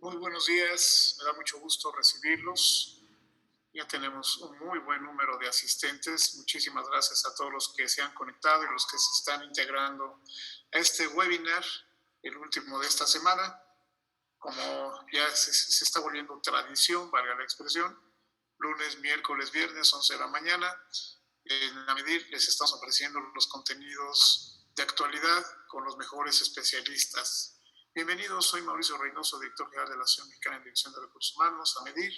Muy buenos días, me da mucho gusto recibirlos. Ya tenemos un muy buen número de asistentes. Muchísimas gracias a todos los que se han conectado y los que se están integrando a este webinar, el último de esta semana. Como ya se está volviendo tradición, valga la expresión, lunes, miércoles, viernes, 11 de la mañana. En la Medir les estamos ofreciendo los contenidos de actualidad con los mejores especialistas. Bienvenidos, soy Mauricio Reynoso, director general de la Asociación Mexicana en Dirección de Recursos Humanos, a Medir,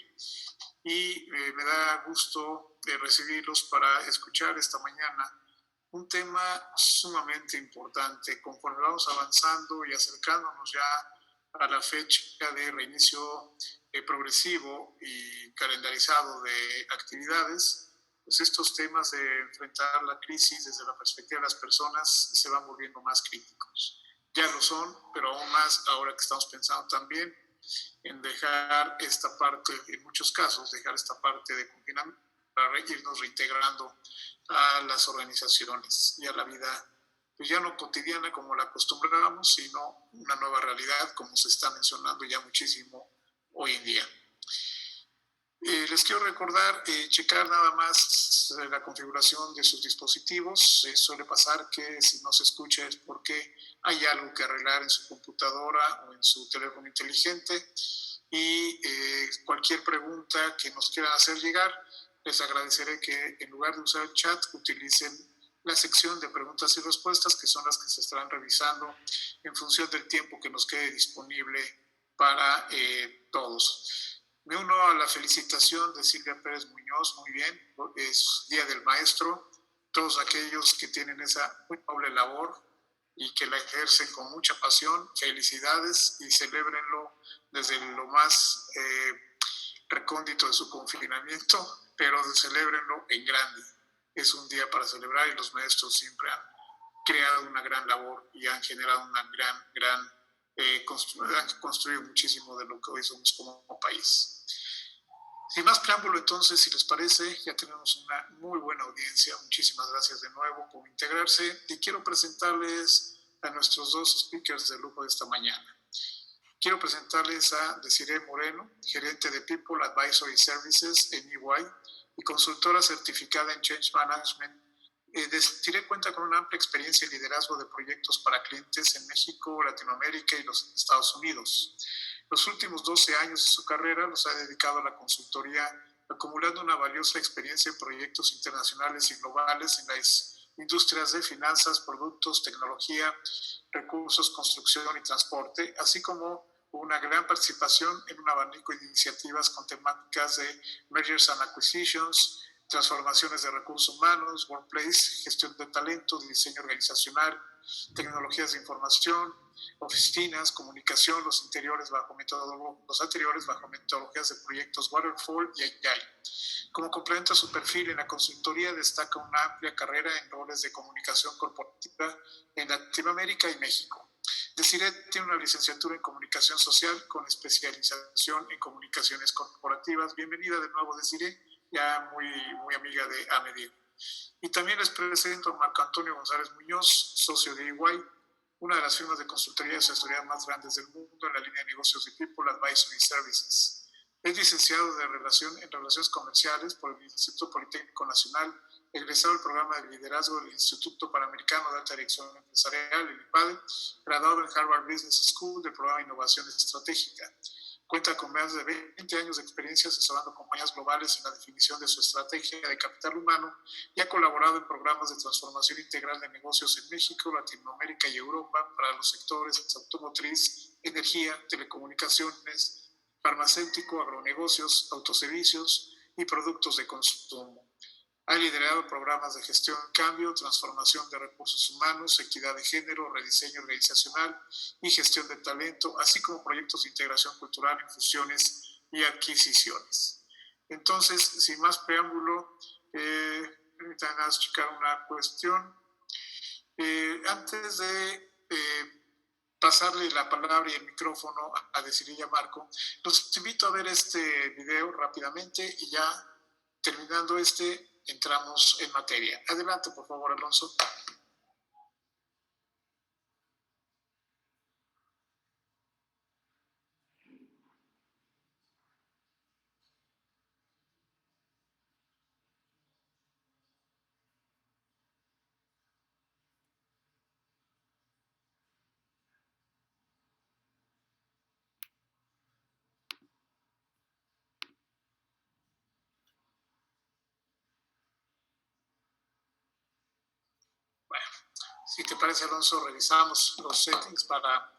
y me da gusto recibirlos para escuchar esta mañana un tema sumamente importante. Conforme vamos avanzando y acercándonos ya a la fecha de reinicio progresivo y calendarizado de actividades, pues estos temas de enfrentar la crisis desde la perspectiva de las personas se van volviendo más críticos. Ya lo son, pero aún más ahora que estamos pensando también en dejar esta parte, en muchos casos, dejar esta parte de confinamiento para irnos reintegrando a las organizaciones y a la vida, pues ya no cotidiana como la acostumbrábamos, sino una nueva realidad como se está mencionando ya muchísimo hoy en día. Les quiero recordar, checar nada más la configuración de sus dispositivos. Suele pasar que si no se escucha es porque hay algo que arreglar en su computadora o en su teléfono inteligente. Y cualquier pregunta que nos quieran hacer llegar, les agradeceré que en lugar de usar el chat utilicen la sección de preguntas y respuestas, que son las que se estarán revisando en función del tiempo que nos quede disponible para todos. Me uno a la felicitación de Silvia Pérez Muñoz, muy bien, es Día del Maestro. Todos aquellos que tienen esa muy noble labor y que la ejercen con mucha pasión, felicidades y celébrenlo desde lo más recóndito de su confinamiento, pero celébrenlo en grande. Es un día para celebrar y los maestros siempre han creado una gran labor y han generado una gran han construido muchísimo de lo que hoy somos como país. Sin más preámbulo, entonces, si les parece, ya tenemos una muy buena audiencia. Muchísimas gracias de nuevo por integrarse y quiero presentarles a nuestros dos speakers de lujo de esta mañana. Quiero presentarles a Desiree Moreno, gerente de People Advisory Services en EY y consultora certificada en Change Management. Desiree cuenta con una amplia experiencia en liderazgo de proyectos para clientes en México, Latinoamérica y los Estados Unidos. Los últimos 12 años de su carrera los ha dedicado a la consultoría, acumulando una valiosa experiencia en proyectos internacionales y globales en las industrias de finanzas, productos, tecnología, recursos, construcción y transporte, así como una gran participación en un abanico de iniciativas con temáticas de mergers and acquisitions, transformaciones de recursos humanos, workplace, gestión de talento, diseño organizacional, tecnologías de información, oficinas, comunicación, los anteriores bajo metodologías de proyectos Waterfall y Agile. Como complemento a su perfil en la consultoría, destaca una amplia carrera en roles de comunicación corporativa en Latinoamérica y México. Desiree tiene una licenciatura en comunicación social con especialización en comunicaciones corporativas. Bienvenida de nuevo, Desiree, ya muy amiga de AMEDIR. Y también les presento a Marco Antonio González Muñoz, socio de EY, una de las firmas de consultoría y asesoría más grandes del mundo en la línea de negocios de People Advisory Services. Es licenciado en Relaciones Comerciales por el Instituto Politécnico Nacional, egresado del programa de liderazgo del Instituto Panamericano de Alta Dirección Empresarial, el IPADE, graduado en Harvard Business School del programa de Innovación Estratégica. Cuenta con más de 20 años de experiencia asesorando compañías globales en la definición de su estrategia de capital humano y ha colaborado en programas de transformación integral de negocios en México, Latinoamérica y Europa para los sectores automotriz, energía, telecomunicaciones, farmacéutico, agronegocios, autoservicios y productos de consumo. Ha liderado programas de gestión de cambio, transformación de recursos humanos, equidad de género, rediseño organizacional y gestión de talento, así como proyectos de integración cultural en fusiones y adquisiciones. Entonces, sin más preámbulo, permítanme checar una cuestión. Antes de pasarle la palabra y el micrófono a Desiree y a Marco, los invito a ver este video rápidamente y ya terminando entramos en materia. Adelante, por favor, Alonso. Si te parece, Alonso, revisamos los settings para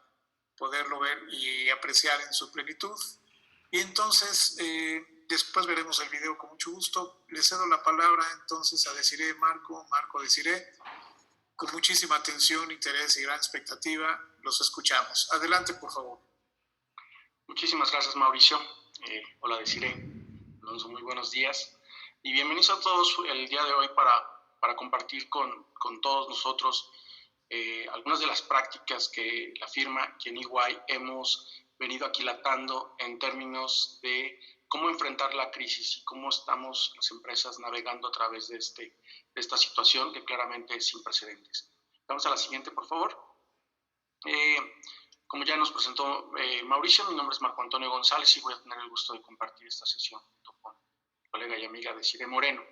poderlo ver y apreciar en su plenitud. Y entonces, después veremos el video con mucho gusto. Le cedo la palabra entonces a Desiree, Marco, Desiree. Con muchísima atención, interés y gran expectativa, los escuchamos. Adelante, por favor. Muchísimas gracias, Mauricio. Hola, Desiree. Alonso, muy buenos días. Y bienvenidos a todos el día de hoy para compartir con todos nosotros algunas de las prácticas que la firma y en EY hemos venido aquilatando en términos de cómo enfrentar la crisis y cómo estamos las empresas navegando a través de esta situación que claramente es sin precedentes. Vamos a la siguiente, por favor. Como ya nos presentó Mauricio, mi nombre es Marco Antonio González y voy a tener el gusto de compartir esta sesión junto con mi colega y amiga Desiree Moreno.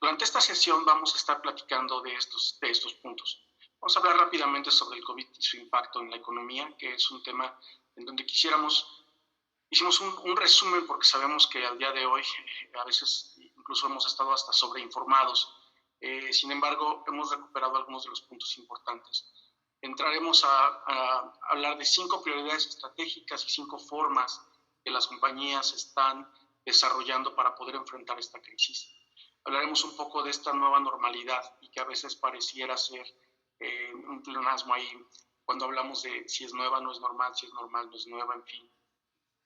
Durante esta sesión vamos a estar platicando de estos puntos. Vamos a hablar rápidamente sobre el COVID y su impacto en la economía, que es un tema en donde hicimos un resumen porque sabemos que al día de hoy a veces incluso hemos estado hasta sobreinformados. Sin embargo, hemos recuperado algunos de los puntos importantes. Entraremos a hablar de 5 prioridades estratégicas y 5 formas que las compañías están desarrollando para poder enfrentar esta crisis. Hablaremos un poco de esta nueva normalidad y que a veces pareciera ser un pleonasmo ahí cuando hablamos de si es nueva, no es normal, si es normal, no es nueva, en fin.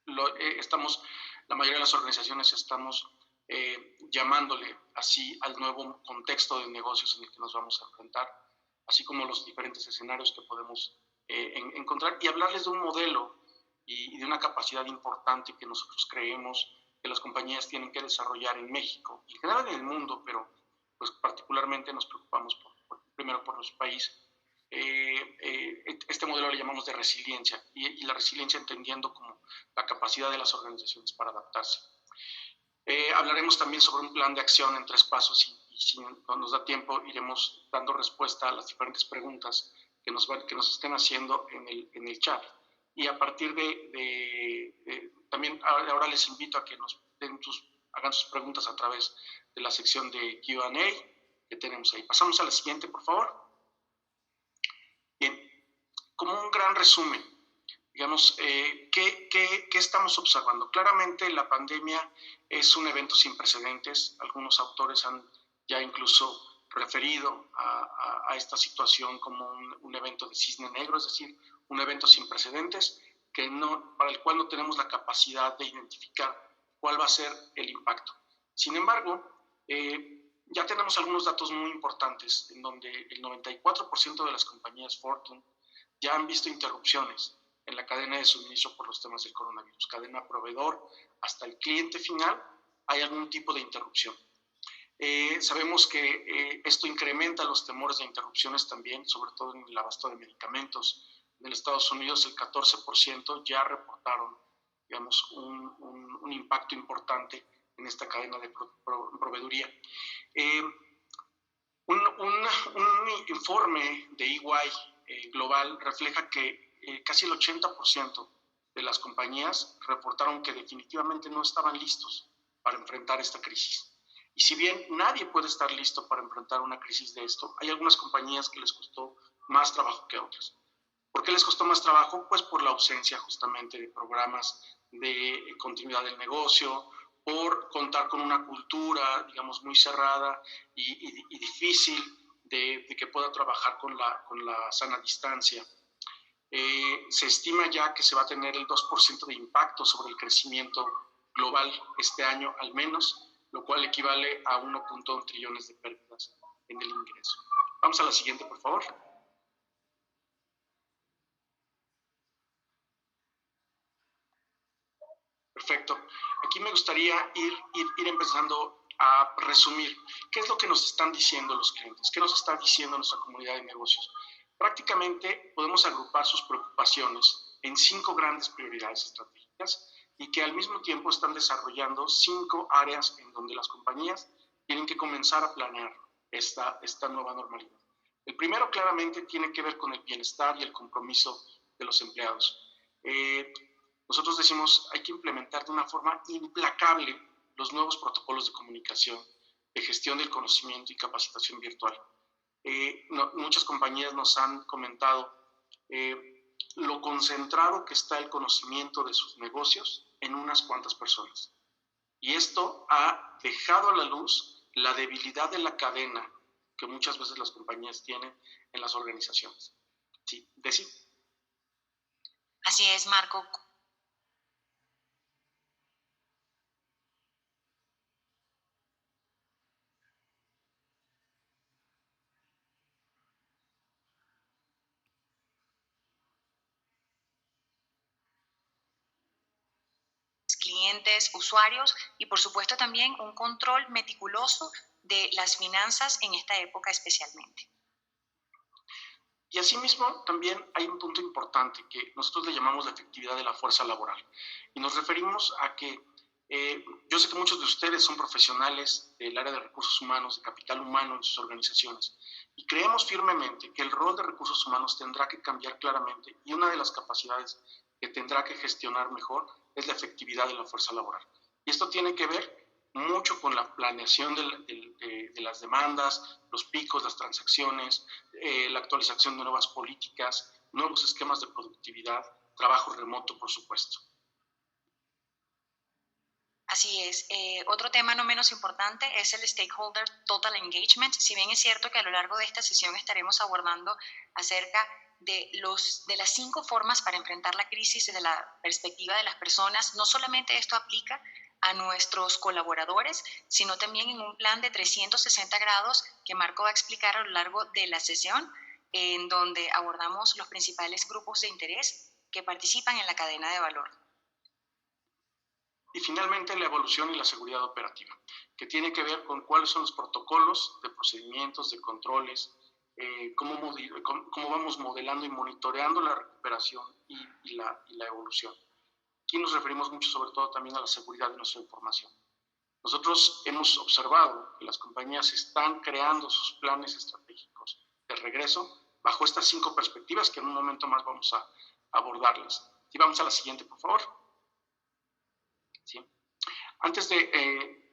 La mayoría de las organizaciones estamos llamándole así al nuevo contexto de negocios en el que nos vamos a enfrentar, así como los diferentes escenarios que podemos encontrar y hablarles de un modelo y de una capacidad importante que nosotros creemos que las compañías tienen que desarrollar en México y en general en el mundo, pero pues particularmente nos preocupamos primero por nuestro país. Este modelo le llamamos de resiliencia y la resiliencia entendiendo como la capacidad de las organizaciones para adaptarse. Hablaremos también sobre un plan de acción en 3 pasos y si no nos da tiempo iremos dando respuesta a las diferentes preguntas que nos estén haciendo en el chat. Y a partir también ahora les invito a que hagan sus preguntas a través de la sección de Q&A que tenemos ahí. Pasamos a la siguiente, por favor. Bien, como un gran resumen, digamos, ¿qué estamos observando? Claramente la pandemia es un evento sin precedentes. Algunos autores han ya incluso referido a esta situación como un evento de cisne negro, es decir, un evento sin precedentes para el cual no tenemos la capacidad de identificar cuál va a ser el impacto. Sin embargo, ya tenemos algunos datos muy importantes en donde el 94% de las compañías Fortune ya han visto interrupciones en la cadena de suministro por los temas del coronavirus. Cadena proveedor hasta el cliente final hay algún tipo de interrupción. Sabemos que esto incrementa los temores de interrupciones también, sobre todo en el abasto de medicamentos. En Estados Unidos el 14% ya reportaron, digamos, un impacto importante en esta cadena de proveeduría. Un informe de EY global refleja que casi el 80% de las compañías reportaron que definitivamente no estaban listos para enfrentar esta crisis. Y si bien nadie puede estar listo para enfrentar una crisis de esto, hay algunas compañías que les costó más trabajo que otras. ¿Por qué les costó más trabajo? Pues por la ausencia justamente de programas de continuidad del negocio, por contar con una cultura, digamos, muy cerrada y difícil de que pueda trabajar con la sana distancia. Se estima ya que se va a tener el 2% de impacto sobre el crecimiento global este año al menos, lo cual equivale a 1.1 trillones de pérdidas en el ingreso. Vamos a la siguiente, por favor. Perfecto. Aquí me gustaría ir empezando a resumir qué es lo que nos están diciendo los clientes, qué nos está diciendo nuestra comunidad de negocios. Prácticamente podemos agrupar sus preocupaciones en 5 grandes prioridades estratégicas y que al mismo tiempo están desarrollando 5 áreas en donde las compañías tienen que comenzar a planear esta nueva normalidad. El primero claramente tiene que ver con el bienestar y el compromiso de los empleados. Nosotros decimos hay que implementar de una forma implacable los nuevos protocolos de comunicación, de gestión del conocimiento y capacitación virtual. Muchas compañías nos han comentado lo concentrado que está el conocimiento de sus negocios en unas cuantas personas. Y esto ha dejado a la luz la debilidad de la cadena que muchas veces las compañías tienen en las organizaciones. Sí, Desi. Así es, Marco. Clientes, usuarios y por supuesto también un control meticuloso de las finanzas en esta época especialmente. Y asimismo también hay un punto importante que nosotros le llamamos la efectividad de la fuerza laboral. Y nos referimos a que yo sé que muchos de ustedes son profesionales del área de recursos humanos, de capital humano en sus organizaciones. Y creemos firmemente que el rol de recursos humanos tendrá que cambiar claramente y una de las capacidades que tendrá que gestionar mejor es la efectividad de la fuerza laboral. Y esto tiene que ver mucho con la planeación de las demandas, los picos, las transacciones, la actualización de nuevas políticas, nuevos esquemas de productividad, trabajo remoto, por supuesto. Así es. Otro tema no menos importante es el Stakeholder Total Engagement. Si bien es cierto que a lo largo de esta sesión estaremos abordando acerca de las 5 formas para enfrentar la crisis desde la perspectiva de las personas, no solamente esto aplica a nuestros colaboradores, sino también en un plan de 360 grados que Marco va a explicar a lo largo de la sesión, en donde abordamos los principales grupos de interés que participan en la cadena de valor. Y finalmente la evolución y la seguridad operativa, que tiene que ver con cuáles son los protocolos de procedimientos, de controles, cómo vamos modelando y monitoreando la recuperación y la evolución. Aquí nos referimos mucho sobre todo también a la seguridad de nuestra información. Nosotros hemos observado que las compañías están creando sus planes estratégicos de regreso bajo estas 5 perspectivas que en un momento más vamos a abordarlas. Y vamos a la siguiente, por favor. ¿Sí? Antes de,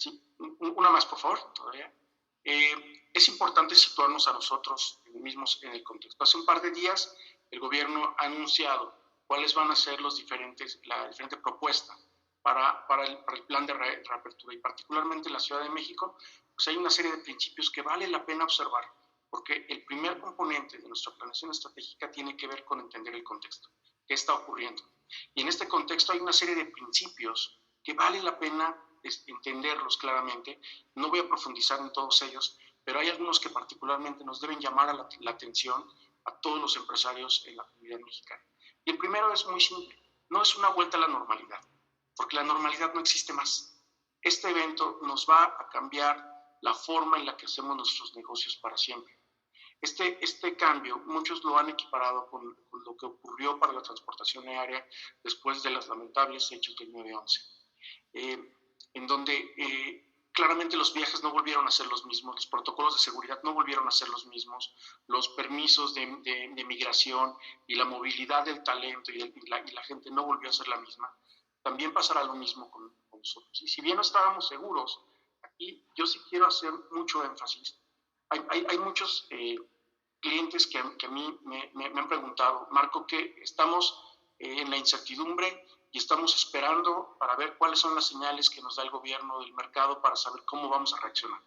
una más, por favor, todavía. Es importante situarnos a nosotros mismos en el contexto. Hace un par de días el gobierno ha anunciado cuáles van a ser la diferente propuesta para el plan de reapertura y particularmente en la Ciudad de México, pues hay una serie de principios que vale la pena observar porque el primer componente de nuestra planeación estratégica tiene que ver con entender el contexto, qué está ocurriendo. Y en este contexto hay una serie de principios que vale la pena entenderlos claramente. No voy a profundizar en todos ellos, pero hay algunos que particularmente nos deben llamar a la atención a todos los empresarios en la comunidad mexicana. Y el primero es muy simple, no es una vuelta a la normalidad, porque la normalidad no existe más. Este evento nos va a cambiar la forma en la que hacemos nuestros negocios para siempre. Este cambio, muchos lo han equiparado con lo que ocurrió para la transportación aérea después de los lamentables hechos del 9/11. En donde claramente los viajes no volvieron a ser los mismos, los protocolos de seguridad no volvieron a ser los mismos, los permisos de migración y la movilidad del talento y la gente no volvió a ser la misma. También pasará lo mismo con nosotros. Y si bien no estábamos seguros, aquí yo sí quiero hacer mucho énfasis. Hay muchos clientes que a mí me han preguntado, Marco, que estamos en la incertidumbre y estamos esperando para ver cuáles son las señales que nos da el gobierno del mercado para saber cómo vamos a reaccionar.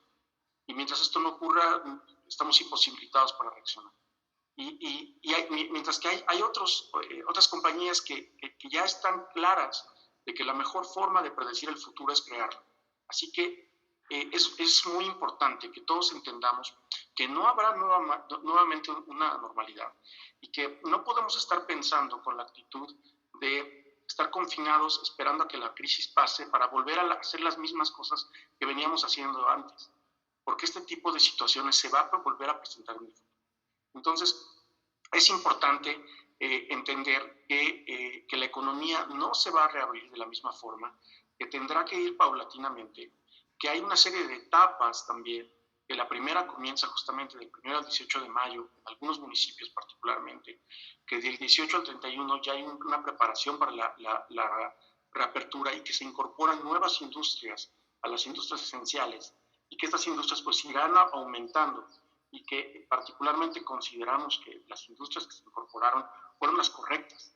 Y mientras esto no ocurra, estamos imposibilitados para reaccionar. Mientras que hay otras compañías que ya están claras de que la mejor forma de predecir el futuro es crearlo. Así que es muy importante que todos entendamos que no habrá nuevamente una normalidad y que no podemos estar pensando con la actitud de estar confinados esperando a que la crisis pase para volver a hacer las mismas cosas que veníamos haciendo antes, porque este tipo de situaciones se va a volver a presentar en el futuro. Entonces, es importante entender que la economía no se va a reabrir de la misma forma, que tendrá que ir paulatinamente, que hay una serie de etapas también, que la primera comienza justamente del 1 al 18 de mayo, en algunos municipios particularmente, que del 18 al 31 ya hay una preparación para la reapertura y que se incorporan nuevas industrias a las industrias esenciales y que estas industrias pues irán aumentando. y que particularmente consideramos que las industrias que se incorporaron fueron las correctas.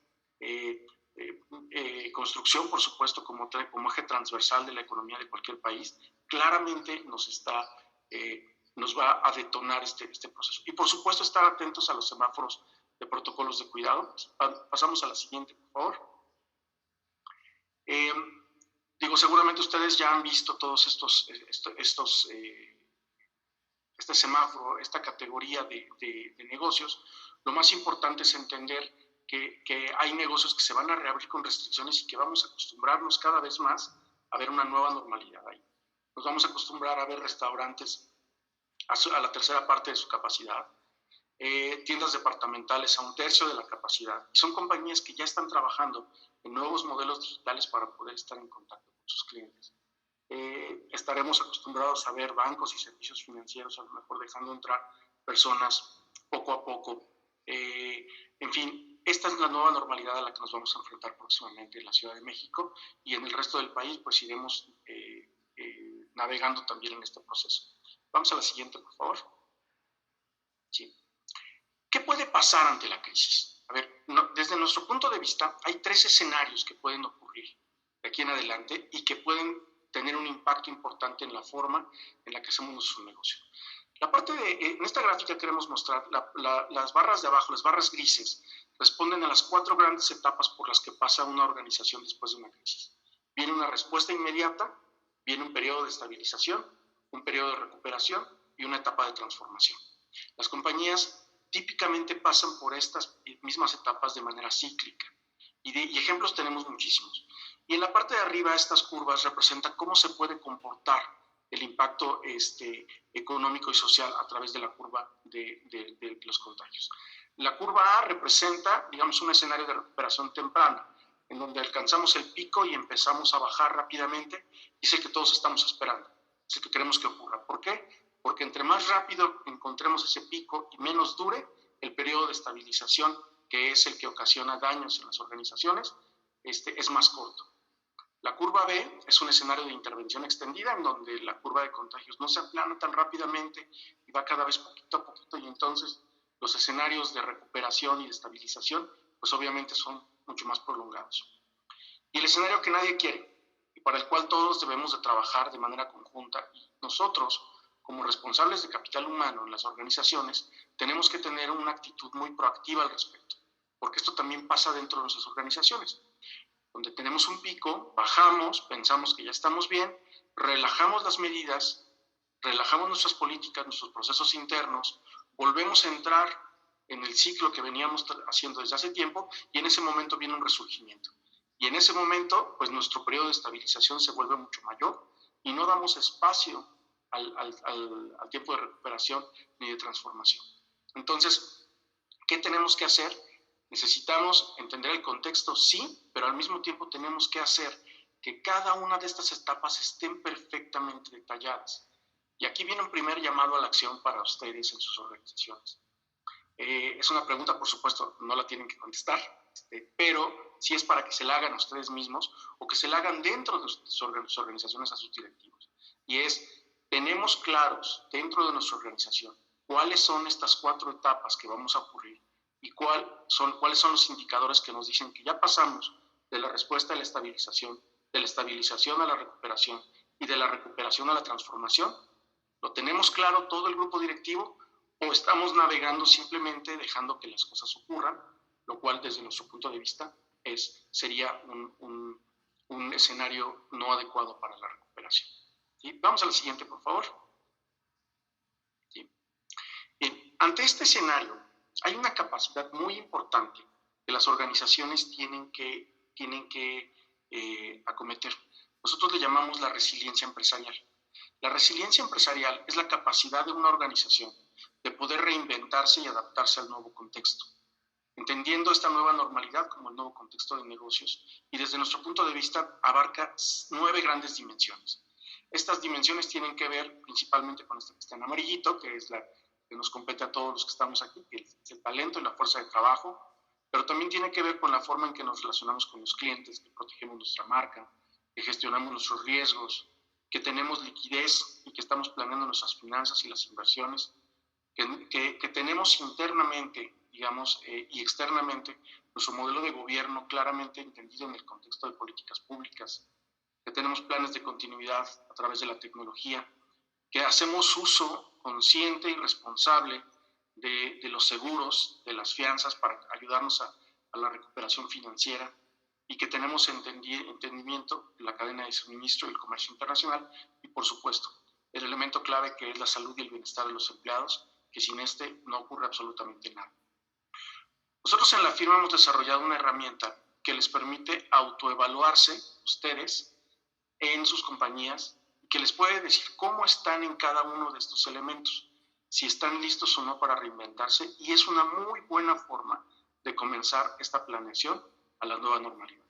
Construcción, por supuesto, como eje transversal de la economía de cualquier país, claramente nos va a detonar este proceso. Y por supuesto, estar atentos a los semáforos de protocolos de cuidado. Pasamos a la siguiente, por favor. Seguramente ustedes ya han visto todos este semáforo, esta categoría de negocios. Lo más importante es entender que hay negocios que se van a reabrir con restricciones y que vamos a acostumbrarnos cada vez más a ver una nueva normalidad ahí. Nos vamos a acostumbrar a ver restaurantes a la tercera parte de su capacidad, tiendas departamentales a un tercio de la capacidad. Y son compañías que ya están trabajando en nuevos modelos digitales para poder estar en contacto con sus clientes. Estaremos acostumbrados a ver bancos y servicios financieros a lo mejor dejando entrar personas poco a poco. En fin, esta es la nueva normalidad a la que nos vamos a enfrentar próximamente en la Ciudad de México, y en el resto del país pues iremos navegando también en este proceso. Vamos a la siguiente, por favor. Sí. ¿Qué puede pasar ante la crisis? A ver, desde nuestro punto de vista hay 3 escenarios que pueden ocurrir de aquí en adelante y que pueden tener un impacto importante en la forma en la que hacemos nuestro negocio. En esta gráfica queremos mostrar las barras de abajo, las barras grises, responden a las 4 grandes etapas por las que pasa una organización después de una crisis. Viene una respuesta inmediata, viene un periodo de estabilización, un periodo de recuperación y una etapa de transformación. Las compañías típicamente pasan por estas mismas etapas de manera cíclica, y ejemplos tenemos muchísimos. Y en la parte de arriba estas curvas representan cómo se puede comportar el impacto económico y social a través de la curva de los contagios. La curva A representa, digamos, un escenario de recuperación temprana, en donde alcanzamos el pico y empezamos a bajar rápidamente, y es el que todos estamos esperando, es el que queremos que ocurra. ¿Por qué? Porque entre más rápido encontremos ese pico y menos dure el periodo de estabilización, que es el que ocasiona daños en las organizaciones, es más corto. La curva B es un escenario de intervención extendida, en donde la curva de contagios no se aplana tan rápidamente y va cada vez poquito a poquito, y entonces los escenarios de recuperación y de estabilización pues obviamente son mucho más prolongados. Y el escenario que nadie quiere, y para el cual todos debemos de trabajar de manera conjunta, y nosotros, como responsables de capital humano en las organizaciones, tenemos que tener una actitud muy proactiva al respecto, porque esto también pasa dentro de nuestras organizaciones, donde tenemos un pico, bajamos, pensamos que ya estamos bien, relajamos las medidas, relajamos nuestras políticas, nuestros procesos internos, volvemos a entrar en el ciclo que veníamos haciendo desde hace tiempo, y en ese momento viene un resurgimiento. Y en ese momento, pues nuestro periodo de estabilización se vuelve mucho mayor y no damos espacio al tiempo de recuperación ni de transformación. Entonces, ¿qué tenemos que hacer? Necesitamos entender el contexto, sí, pero al mismo tiempo tenemos que hacer que cada una de estas etapas estén perfectamente detalladas. Y aquí viene un primer llamado a la acción para ustedes en sus organizaciones. Es una pregunta, por supuesto, no la tienen que contestar, pero sí es para que se la hagan a ustedes mismos o que se la hagan dentro de sus organizaciones a sus directivos. Y tenemos claros dentro de nuestra organización cuáles son estas 4 etapas que vamos a ocurrir y cuáles son los indicadores que nos dicen que ya pasamos de la respuesta a la estabilización, de la estabilización a la recuperación y de la recuperación a la transformación. ¿Lo tenemos claro todo el grupo directivo o estamos navegando simplemente dejando que las cosas ocurran, lo cual desde nuestro punto de vista sería un escenario no adecuado para la recuperación? ¿Sí? Vamos a la siguiente, por favor. ¿Sí? Bien, ante este escenario hay una capacidad muy importante que las organizaciones tienen que acometer. Nosotros le llamamos la resiliencia empresarial. La resiliencia empresarial es la capacidad de una organización de poder reinventarse y adaptarse al nuevo contexto, entendiendo esta nueva normalidad como el nuevo contexto de negocios, y desde nuestro punto de vista abarca 9 grandes dimensiones. Estas dimensiones tienen que ver principalmente con esta que está en amarillito, que es la que nos compete a todos los que estamos aquí, que es el talento y la fuerza de trabajo, pero también tiene que ver con la forma en que nos relacionamos con los clientes, que protegemos nuestra marca, que gestionamos nuestros riesgos, que tenemos liquidez y que estamos planeando nuestras finanzas y las inversiones, que tenemos internamente, digamos, y externamente nuestro modelo de gobierno claramente entendido en el contexto de políticas públicas, que tenemos planes de continuidad a través de la tecnología, que hacemos uso consciente y responsable de los seguros, de las fianzas para ayudarnos a la recuperación financiera, y que tenemos entendimiento de la cadena de suministro y el comercio internacional, y por supuesto, el elemento clave que es la salud y el bienestar de los empleados, que sin este no ocurre absolutamente nada. Nosotros en la firma hemos desarrollado una herramienta que les permite autoevaluarse ustedes en sus compañías, que les puede decir cómo están en cada uno de estos elementos, si están listos o no para reinventarse, y es una muy buena forma de comenzar esta planeación a la nueva normalidad.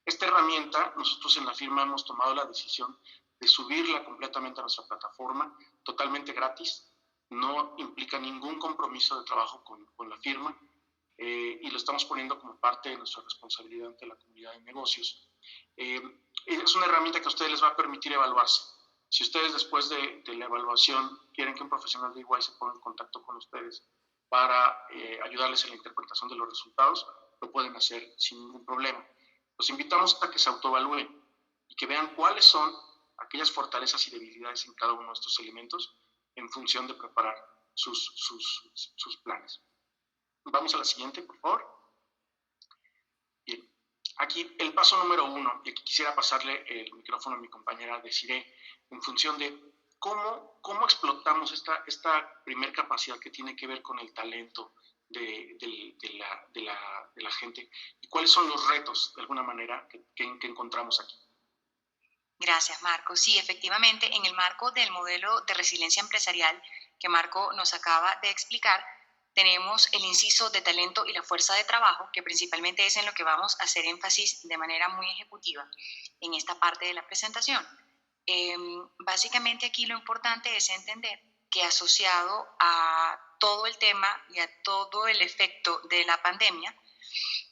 Esta herramienta, nosotros en la firma hemos tomado la decisión de subirla completamente a nuestra plataforma, totalmente gratis, no implica ningún compromiso de trabajo con la firma, y lo estamos poniendo como parte de nuestra responsabilidad ante la comunidad de negocios. Es una herramienta que a ustedes les va a permitir evaluarse. Si ustedes después de la evaluación quieren que un profesional de EY se ponga en contacto con ustedes para ayudarles en la interpretación de los resultados, lo pueden hacer sin ningún problema. Los invitamos a que se autoevalúen y que vean cuáles son aquellas fortalezas y debilidades en cada uno de estos elementos en función de preparar sus planes. Vamos a la siguiente, por favor. Bien, aquí el paso número 1, y aquí quisiera pasarle el micrófono a mi compañera Desiree, en función de cómo explotamos esta primer capacidad que tiene que ver con el talento de la gente, y cuáles son los retos, de alguna manera, que encontramos aquí. Gracias, Marco. Sí, efectivamente, en el marco del modelo de resiliencia empresarial que Marco nos acaba de explicar, tenemos el inciso de talento y la fuerza de trabajo, que principalmente es en lo que vamos a hacer énfasis de manera muy ejecutiva en esta parte de la presentación. Básicamente aquí lo importante es entender que asociado a todo el tema y a todo el efecto de la pandemia,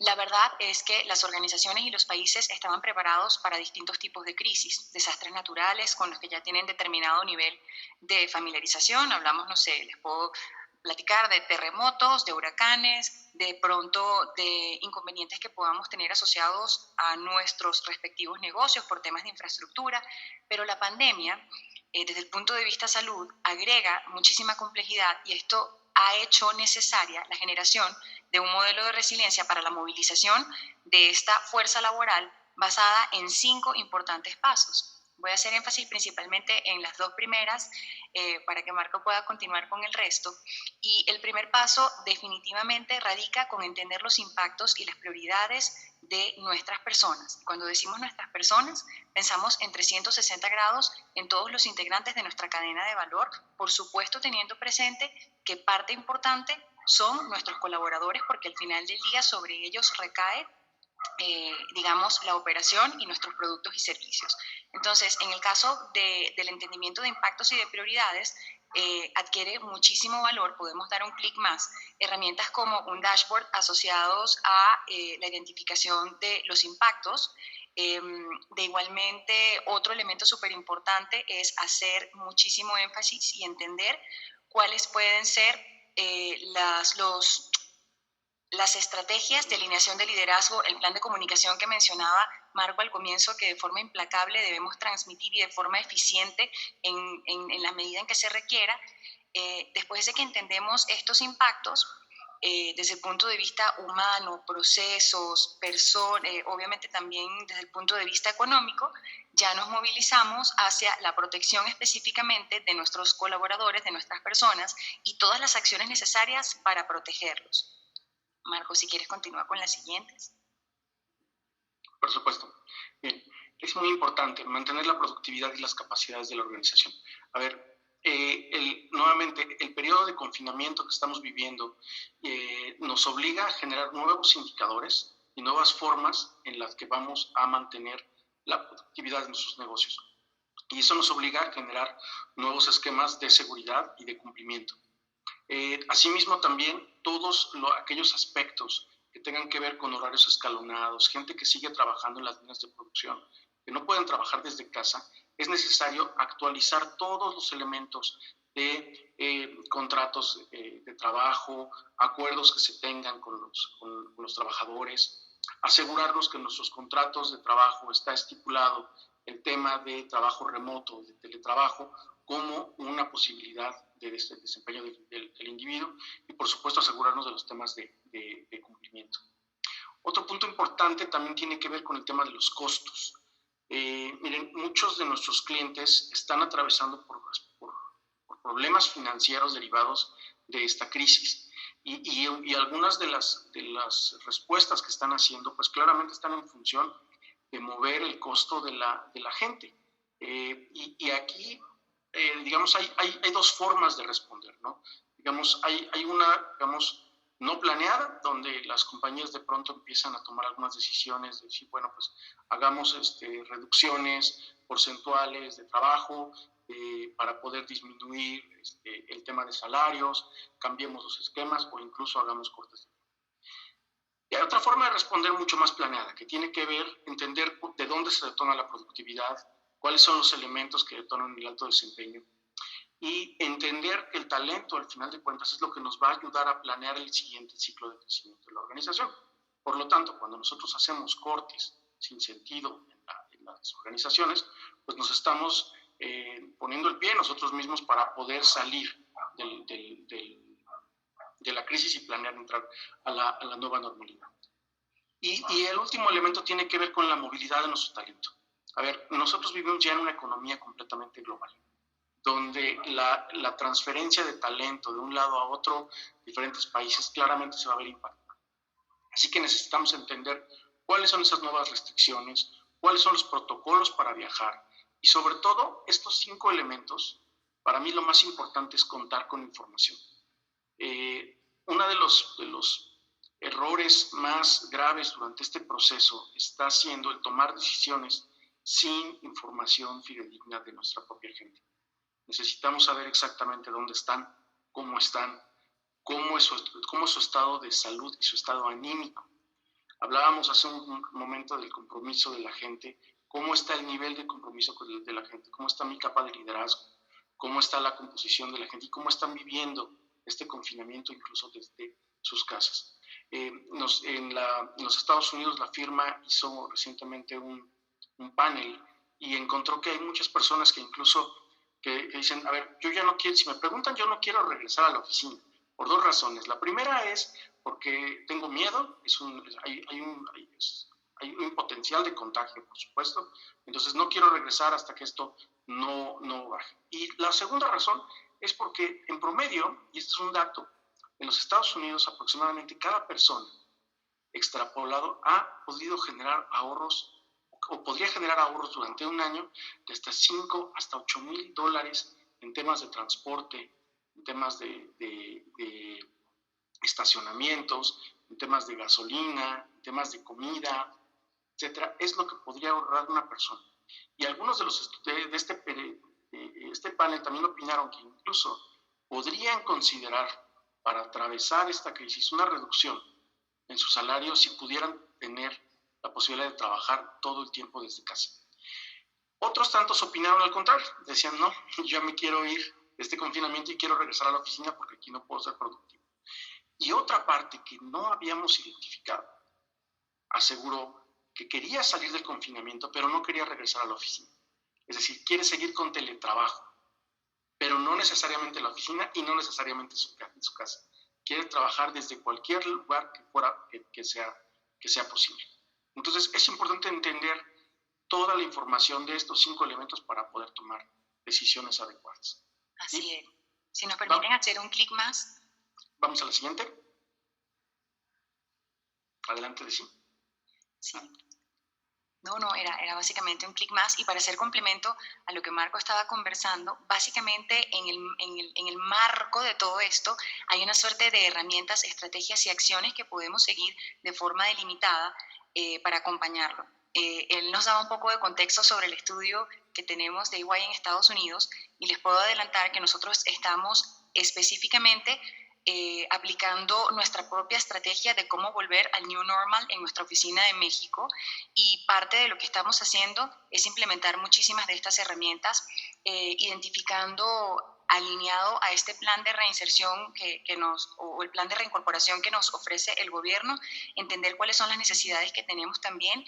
la verdad es que las organizaciones y los países estaban preparados para distintos tipos de crisis, desastres naturales con los que ya tienen determinado nivel de familiarización. Hablamos, no sé, les puedo platicar de terremotos, de huracanes, de pronto de inconvenientes que podamos tener asociados a nuestros respectivos negocios por temas de infraestructura, pero la pandemia, desde el punto de vista salud, agrega muchísima complejidad, y esto ha hecho necesaria la generación de un modelo de resiliencia para la movilización de esta fuerza laboral basada en 5 importantes pasos. Voy a hacer énfasis principalmente en las 2 primeras para que Marco pueda continuar con el resto. Y el primer paso definitivamente radica con entender los impactos y las prioridades de nuestras personas. Cuando decimos nuestras personas, pensamos en 360 grados en todos los integrantes de nuestra cadena de valor, por supuesto teniendo presente que parte importante son nuestros colaboradores, porque al final del día sobre ellos recae digamos, la operación y nuestros productos y servicios. Entonces, en el caso del entendimiento de impactos y de prioridades, adquiere muchísimo valor. Podemos dar un clic más. Herramientas como un dashboard asociados a la identificación de los impactos. De igualmente, otro elemento súper importante es hacer muchísimo énfasis y entender cuáles pueden ser las estrategias de alineación de liderazgo, el plan de comunicación que mencionaba Marco al comienzo, que de forma implacable debemos transmitir y de forma eficiente en la medida en que se requiera. Después de que entendemos estos impactos, desde el punto de vista humano, procesos, obviamente también desde el punto de vista económico, ya nos movilizamos hacia la protección específicamente de nuestros colaboradores, de nuestras personas, y todas las acciones necesarias para protegerlos. Marco, si quieres continuar con las siguientes. Por supuesto. Bien, es muy importante mantener la productividad y las capacidades de la organización. A ver, nuevamente, el periodo de confinamiento que estamos viviendo nos obliga a generar nuevos indicadores y nuevas formas en las que vamos a mantener la productividad de nuestros negocios. Y eso nos obliga a generar nuevos esquemas de seguridad y de cumplimiento. Asimismo, también todos aquellos aspectos que tengan que ver con horarios escalonados, gente que sigue trabajando en las líneas de producción, que no pueden trabajar desde casa, es necesario actualizar todos los elementos de contratos de trabajo, acuerdos que se tengan con los trabajadores, asegurarnos que en nuestros contratos de trabajo está estipulado el tema de trabajo remoto, de teletrabajo, como una posibilidad de desempeño del individuo y, por supuesto, asegurarnos de los temas de cumplimiento. Otro punto importante también tiene que ver con el tema de los costos. Miren, muchos de nuestros clientes están atravesando por problemas financieros derivados de esta crisis y algunas de las respuestas que están haciendo pues claramente están en función de mover el costo de la gente. Y aquí, digamos, hay dos formas de responder, ¿no? Digamos, hay una, digamos, no planeada, donde las compañías de pronto empiezan a tomar algunas decisiones de decir, bueno, pues hagamos reducciones porcentuales de trabajo para poder disminuir el tema de salarios, cambiemos los esquemas o incluso hagamos cortes. Y hay otra forma de responder mucho más planeada, que tiene que ver, entender de dónde se detona la productividad, cuáles son los elementos que detonan el alto desempeño, y entender que el talento, al final de cuentas, es lo que nos va a ayudar a planear el siguiente ciclo de crecimiento de la organización. Por lo tanto, cuando nosotros hacemos cortes sin sentido en las organizaciones, pues nos estamos poniendo el pie nosotros mismos para poder salir de la crisis y planear entrar a la nueva normalidad. Y el último elemento tiene que ver con la movilidad de nuestro talento. A ver, nosotros vivimos ya en una economía completamente global, donde la transferencia de talento de un lado a otro, diferentes países, claramente se va a ver impactada. Así que necesitamos entender cuáles son esas nuevas restricciones, cuáles son los protocolos para viajar y sobre todo estos 5 elementos. Para mí lo más importante es contar con información. Uno de los errores más graves durante este proceso está siendo el tomar decisiones sin información fidedigna de nuestra propia gente. Necesitamos saber exactamente dónde están, cómo es su estado de salud y su estado anímico. Hablábamos hace un momento del compromiso de la gente, cómo está el nivel de compromiso de la gente, cómo está mi capa de liderazgo, cómo está la composición de la gente y cómo están viviendo este confinamiento incluso desde sus casas. En los Estados Unidos la firma hizo recientemente un panel y encontró que hay muchas personas que incluso que dicen, a ver, yo ya no quiero, si me preguntan, yo no quiero regresar a la oficina, por 2 razones. La primera es porque tengo miedo, hay un potencial de contagio, por supuesto, entonces no quiero regresar hasta que esto no baje. Y la segunda razón es porque en promedio, y este es un dato, en los Estados Unidos aproximadamente cada persona extrapolado ha podido generar ahorros o podría generar ahorros durante un año de hasta $5,000 hasta $8,000 en temas de transporte, en temas de estacionamientos, en temas de gasolina, en temas de comida, etcétera. Es lo que podría ahorrar una persona. Y algunos de este panel también opinaron que incluso podrían considerar para atravesar esta crisis una reducción en su salario si pudieran tener la posibilidad de trabajar todo el tiempo desde casa. Otros tantos opinaron al contrario, decían, no, yo me quiero ir de este confinamiento y quiero regresar a la oficina porque aquí no puedo ser productivo. Y otra parte que no habíamos identificado aseguró que quería salir del confinamiento, pero no quería regresar a la oficina. Es decir, quiere seguir con teletrabajo, pero no necesariamente en la oficina y no necesariamente en su casa. Quiere trabajar desde cualquier lugar que sea posible. Entonces, es importante entender toda la información de estos 5 elementos para poder tomar decisiones adecuadas. Así ¿sí? Es. Si nos permiten hacer un clic más. Vamos a la siguiente. Adelante, de sí. Sí. No, era básicamente un clic más. Y para hacer complemento a lo que Marco estaba conversando, básicamente en el marco de todo esto hay una suerte de herramientas, estrategias y acciones que podemos seguir de forma delimitada para acompañarlo. Él nos daba un poco de contexto sobre el estudio que tenemos de EY en Estados Unidos y les puedo adelantar que nosotros estamos específicamente aplicando nuestra propia estrategia de cómo volver al New Normal en nuestra oficina de México, y parte de lo que estamos haciendo es implementar muchísimas de estas herramientas, identificando alineado a este plan de reinserción o el plan de reincorporación que nos ofrece el gobierno, entender cuáles son las necesidades que tenemos también,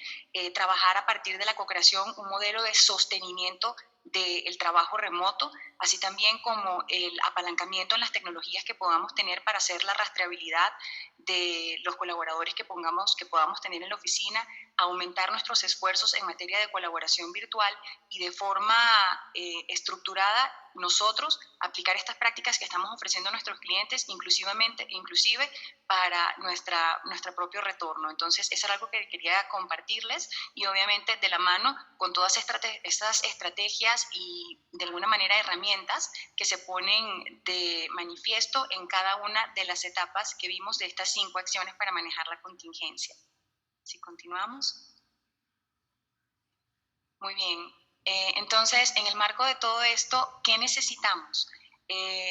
trabajar a partir de la co-creación un modelo de sostenimiento del trabajo remoto, así también como el apalancamiento en las tecnologías que podamos tener para hacer la rastreabilidad de los colaboradores que podamos tener en la oficina, aumentar nuestros esfuerzos en materia de colaboración virtual y de forma estructurada nosotros aplicar estas prácticas que estamos ofreciendo a nuestros clientes, inclusive para nuestro propio retorno. Entonces, eso era algo que quería compartirles y obviamente de la mano con todas estas estrategias y de alguna manera herramientas que se ponen de manifiesto en cada una de las etapas que vimos de estas 5 acciones para manejar la contingencia. Si continuamos. Muy bien. Entonces, en el marco de todo esto, ¿qué necesitamos?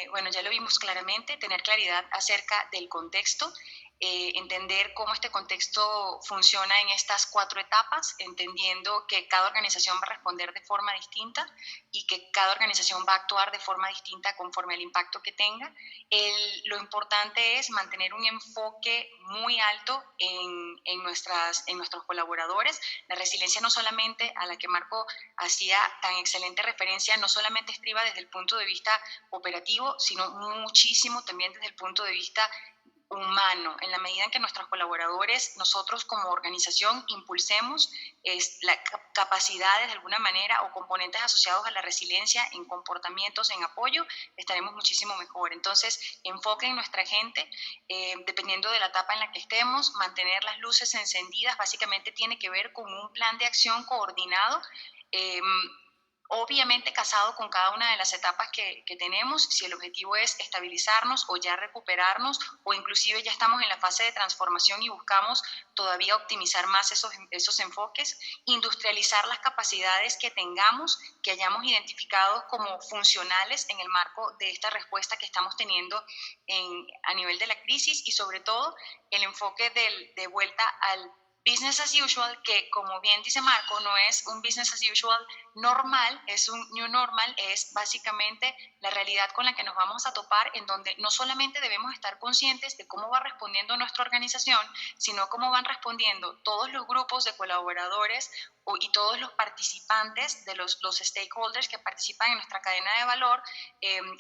Bueno, ya lo vimos claramente, tener claridad acerca del contexto, entender cómo este contexto funciona en estas 4 etapas, entendiendo que cada organización va a responder de forma distinta y que cada organización va a actuar de forma distinta conforme al impacto que tenga. Lo importante es mantener un enfoque muy alto en nuestros colaboradores. La resiliencia no solamente a la que Marco hacía tan excelente referencia, no solamente estriba desde el punto de vista operativo, sino muchísimo también desde el punto de vista humano, en la medida en que nuestros colaboradores, nosotros como organización, impulsemos las capacidades de alguna manera o componentes asociados a la resiliencia en comportamientos, en apoyo, estaremos muchísimo mejor. Entonces, enfoque en nuestra gente, dependiendo de la etapa en la que estemos, mantener las luces encendidas, básicamente tiene que ver con un plan de acción coordinado, obviamente casado con cada una de las etapas que tenemos, si el objetivo es estabilizarnos o ya recuperarnos, o inclusive ya estamos en la fase de transformación y buscamos todavía optimizar más esos enfoques, industrializar las capacidades que tengamos, que hayamos identificado como funcionales en el marco de esta respuesta que estamos teniendo a nivel de la crisis, y sobre todo el enfoque de vuelta al business as usual, que como bien dice Marco, no es un business as usual normal, es un new normal, es básicamente la realidad con la que nos vamos a topar, en donde no solamente debemos estar conscientes de cómo va respondiendo nuestra organización, sino cómo van respondiendo todos los grupos de colaboradores y todos los participantes, de los stakeholders que participan en nuestra cadena de valor,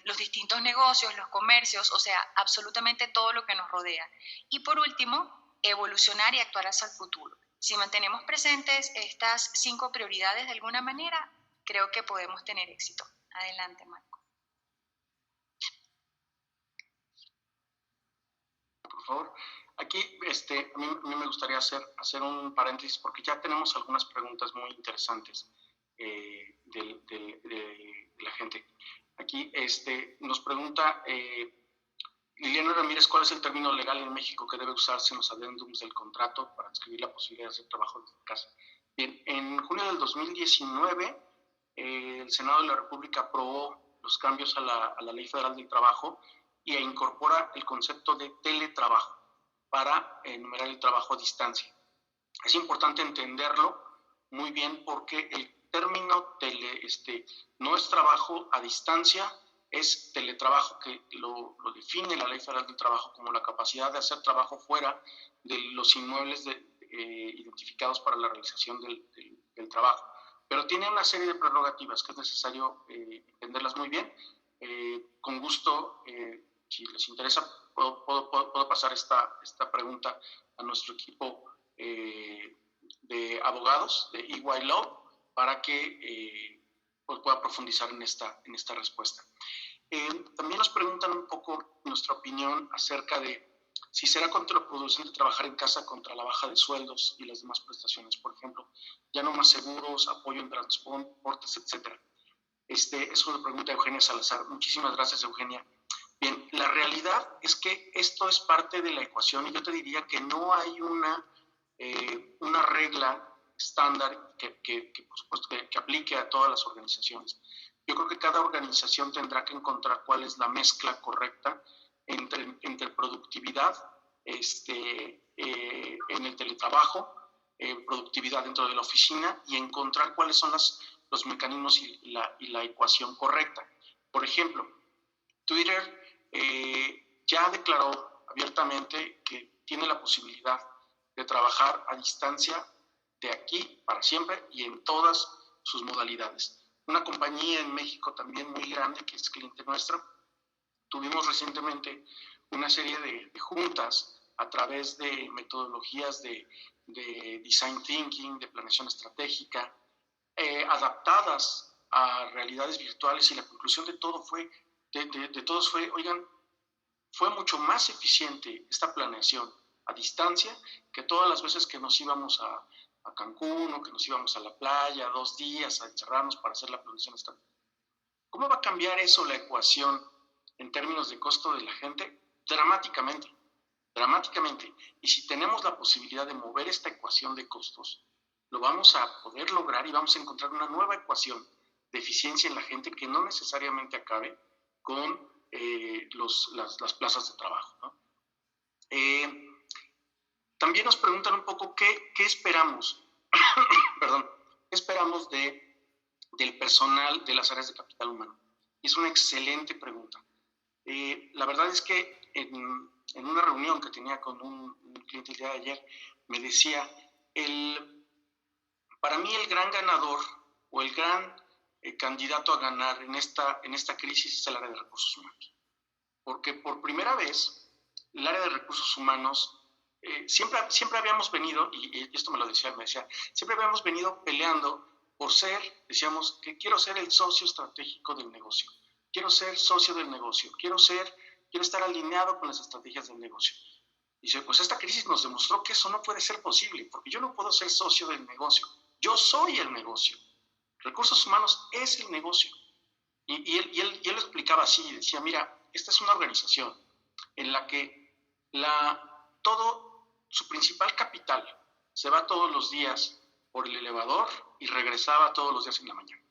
los distintos negocios, los comercios, o sea, absolutamente todo lo que nos rodea. Y por último, evolucionar y actuar hacia el futuro. Si mantenemos presentes estas 5 prioridades de alguna manera, creo que podemos tener éxito. Adelante, Marco. Por favor. Aquí a mí me gustaría hacer un paréntesis porque ya tenemos algunas preguntas muy interesantes de la gente. Aquí nos pregunta Liliana Ramírez, ¿cuál es el término legal en México que debe usarse en los adendums del contrato para describir la posibilidad de hacer trabajo desde casa? Bien, en junio del 2019, el Senado de la República aprobó los cambios a la Ley Federal del Trabajo e incorpora el concepto de teletrabajo para enumerar el trabajo a distancia. Es importante entenderlo muy bien porque el término no es trabajo a distancia, es teletrabajo, que lo define la Ley Federal del Trabajo como la capacidad de hacer trabajo fuera de los inmuebles identificados para la realización del trabajo. Pero tiene una serie de prerrogativas que es necesario entenderlas muy bien. Con gusto, si les interesa, puedo pasar esta pregunta a nuestro equipo de abogados de EY Law para que pueda profundizar en esta respuesta. También nos preguntan un poco nuestra opinión acerca de si será contraproducente trabajar en casa contra la baja de sueldos y las demás prestaciones, por ejemplo, ya no más seguros, apoyo en transportes, etc. Es una pregunta de Eugenia Salazar. Muchísimas gracias, Eugenia. Bien, la realidad es que esto es parte de la ecuación y yo te diría que no hay una regla estándar que por supuesto, que aplique a todas las organizaciones. Yo creo que cada organización tendrá que encontrar cuál es la mezcla correcta entre productividad en el teletrabajo, productividad dentro de la oficina y encontrar cuáles son los mecanismos y la ecuación correcta. Por ejemplo, Twitter ya declaró abiertamente que tiene la posibilidad de trabajar a distancia de aquí para siempre y en todas sus modalidades. Una compañía en México también muy grande, que es cliente nuestro, tuvimos recientemente una serie de juntas a través de metodologías de design thinking, de planeación estratégica, adaptadas a realidades virtuales, y la conclusión de todo fue, de todos fue, oigan, fue mucho más eficiente esta planeación a distancia que todas las veces que nos íbamos a Cancún o que nos íbamos a la playa 2 días a encerrarnos para hacer la planeación estratégica. ¿Cómo va a cambiar eso la ecuación en términos de costo de la gente? Dramáticamente, dramáticamente. Y si tenemos la posibilidad de mover esta ecuación de costos, lo vamos a poder lograr y vamos a encontrar una nueva ecuación de eficiencia en la gente que no necesariamente acabe con las plazas de trabajo, ¿no? También nos preguntan un poco qué esperamos, perdón, qué esperamos del personal de las áreas de capital humano. Y es una excelente pregunta. La verdad es que en una reunión que tenía con un cliente el día de ayer, me decía, para mí el gran ganador o el gran candidato a ganar en esta crisis es el área de recursos humanos. Porque por primera vez, el área de recursos humanos, siempre habíamos venido, y esto me lo decía, siempre habíamos venido peleando por decíamos que quiero ser el socio estratégico del negocio, quiero ser socio del negocio, quiero estar alineado con las estrategias del negocio. Dice, pues esta crisis nos demostró que eso no puede ser posible, porque yo no puedo ser socio del negocio, yo soy el negocio. Recursos humanos es el negocio. Y él lo explicaba así, decía, mira, esta es una organización en la que su principal capital se va todos los días por el elevador y regresaba todos los días en la mañana.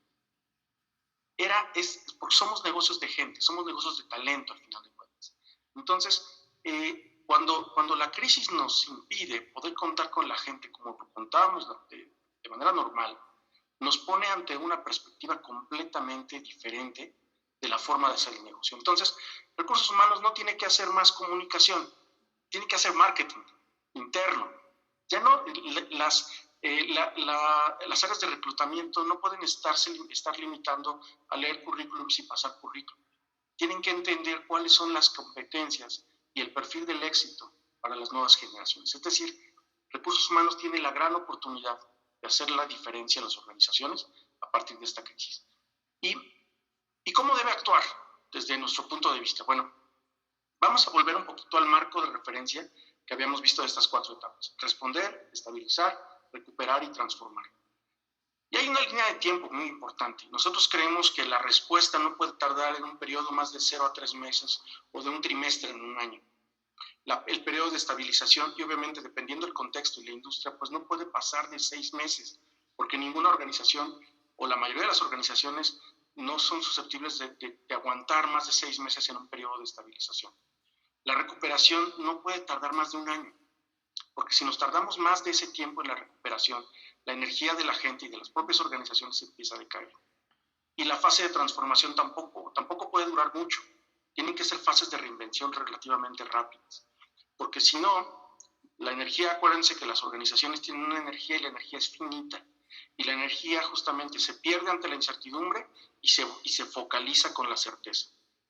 Porque somos negocios de gente, somos negocios de talento al final de cuentas. Entonces, cuando la crisis nos impide poder contar con la gente como lo contábamos de manera normal, nos pone ante una perspectiva completamente diferente de la forma de hacer el negocio. Entonces, recursos humanos no tiene que hacer más comunicación, tiene que hacer marketing interno. Ya no, las áreas de reclutamiento no pueden estar limitando a leer currículums y pasar currículum. Tienen que entender cuáles son las competencias y el perfil del éxito para las nuevas generaciones. Es decir, recursos humanos tiene la gran oportunidad de hacer la diferencia en las organizaciones a partir de esta crisis. ¿Y cómo debe actuar desde nuestro punto de vista? Bueno, vamos a volver un poquito al marco de referencia que habíamos visto de estas 4 etapas. Responder, estabilizar, recuperar y transformar. Y hay una línea de tiempo muy importante. Nosotros creemos que la respuesta no puede tardar en un periodo más de 0 a 3 meses o de un trimestre en un año. El periodo de estabilización, y obviamente dependiendo del contexto y la industria, pues no puede pasar de 6 meses, porque ninguna organización o la mayoría de las organizaciones no son susceptibles de aguantar más de 6 meses en un periodo de estabilización. La recuperación no puede tardar más de un año, porque si nos tardamos más de ese tiempo en la recuperación, la energía de la gente y de las propias organizaciones empieza a decaer. Y la fase de transformación tampoco puede durar mucho. Tienen que ser fases de reinvención relativamente rápidas, porque si no, la energía, acuérdense que las organizaciones tienen una energía y la energía es finita, y la energía justamente se pierde ante la incertidumbre y se focaliza con la certeza.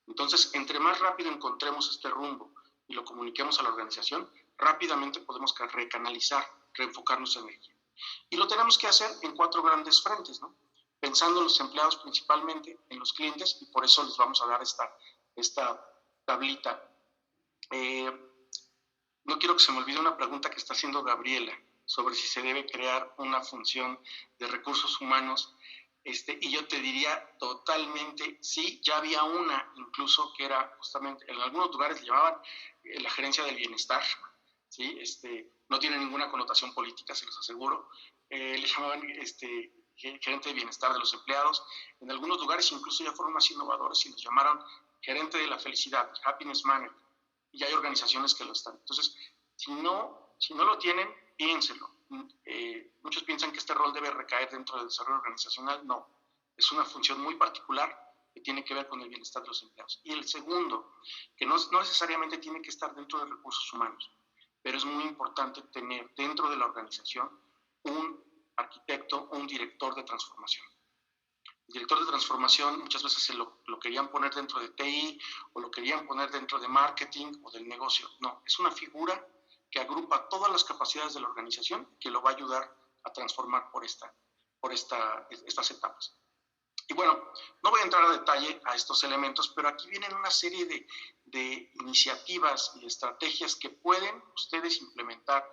Entonces, entre más rápido encontremos este rumbo y lo comuniquemos a la organización, rápidamente podemos recanalizar, reenfocar nuestra energía. Y lo tenemos que hacer en 4 grandes frentes, ¿no? Pensando en los empleados principalmente, en los clientes, y por eso les vamos a dar esta tablita. No quiero que se me olvide una pregunta que está haciendo Gabriela sobre si se debe crear una función de recursos humanos. Y yo te diría totalmente sí. Ya había una incluso que era justamente, en algunos lugares le llamaban la gerencia del bienestar, ¿sí? No tiene ninguna connotación política, se los aseguro. Le llamaban gerente de bienestar de los empleados. En algunos lugares incluso ya fueron más innovadores y los llamaron gerente de la felicidad, happiness manager. Y hay organizaciones que lo están. Entonces, si no lo tienen, piénselo. Muchos piensan que este rol debe recaer dentro del desarrollo organizacional. No, es una función muy particular que tiene que ver con el bienestar de los empleados. Y el segundo, que no necesariamente tiene que estar dentro de recursos humanos, pero es muy importante tener dentro de la organización un arquitecto o un director de transformación. El director de transformación muchas veces lo querían poner dentro de TI o lo querían poner dentro de marketing o del negocio. No, es una figura que agrupa todas las capacidades de la organización que lo va a ayudar a transformar por estas etapas. Y bueno, no voy a entrar a detalle a estos elementos, pero aquí vienen una serie de iniciativas y estrategias que pueden ustedes implementar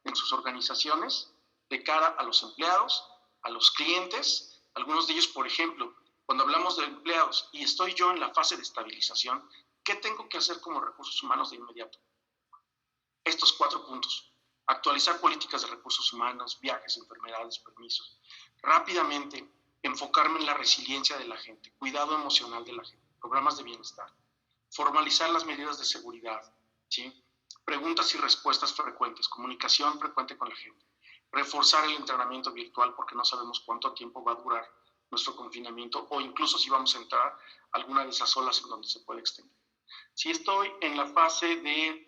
en sus organizaciones de cara a los empleados, a los clientes. Algunos de ellos, por ejemplo, cuando hablamos de empleados y estoy yo en la fase de estabilización, ¿qué tengo que hacer como recursos humanos de inmediato? Estos 4 puntos. Actualizar políticas de recursos humanos, viajes, enfermedades, permisos. Rápidamente, enfocarme en la resiliencia de la gente, cuidado emocional de la gente, programas de bienestar. Formalizar las medidas de seguridad, ¿sí? Preguntas y respuestas frecuentes, comunicación frecuente con la gente. Reforzar el entrenamiento virtual porque no sabemos cuánto tiempo va a durar nuestro confinamiento o incluso si vamos a entrar a alguna de esas olas en donde se puede extender. Si estoy en la fase de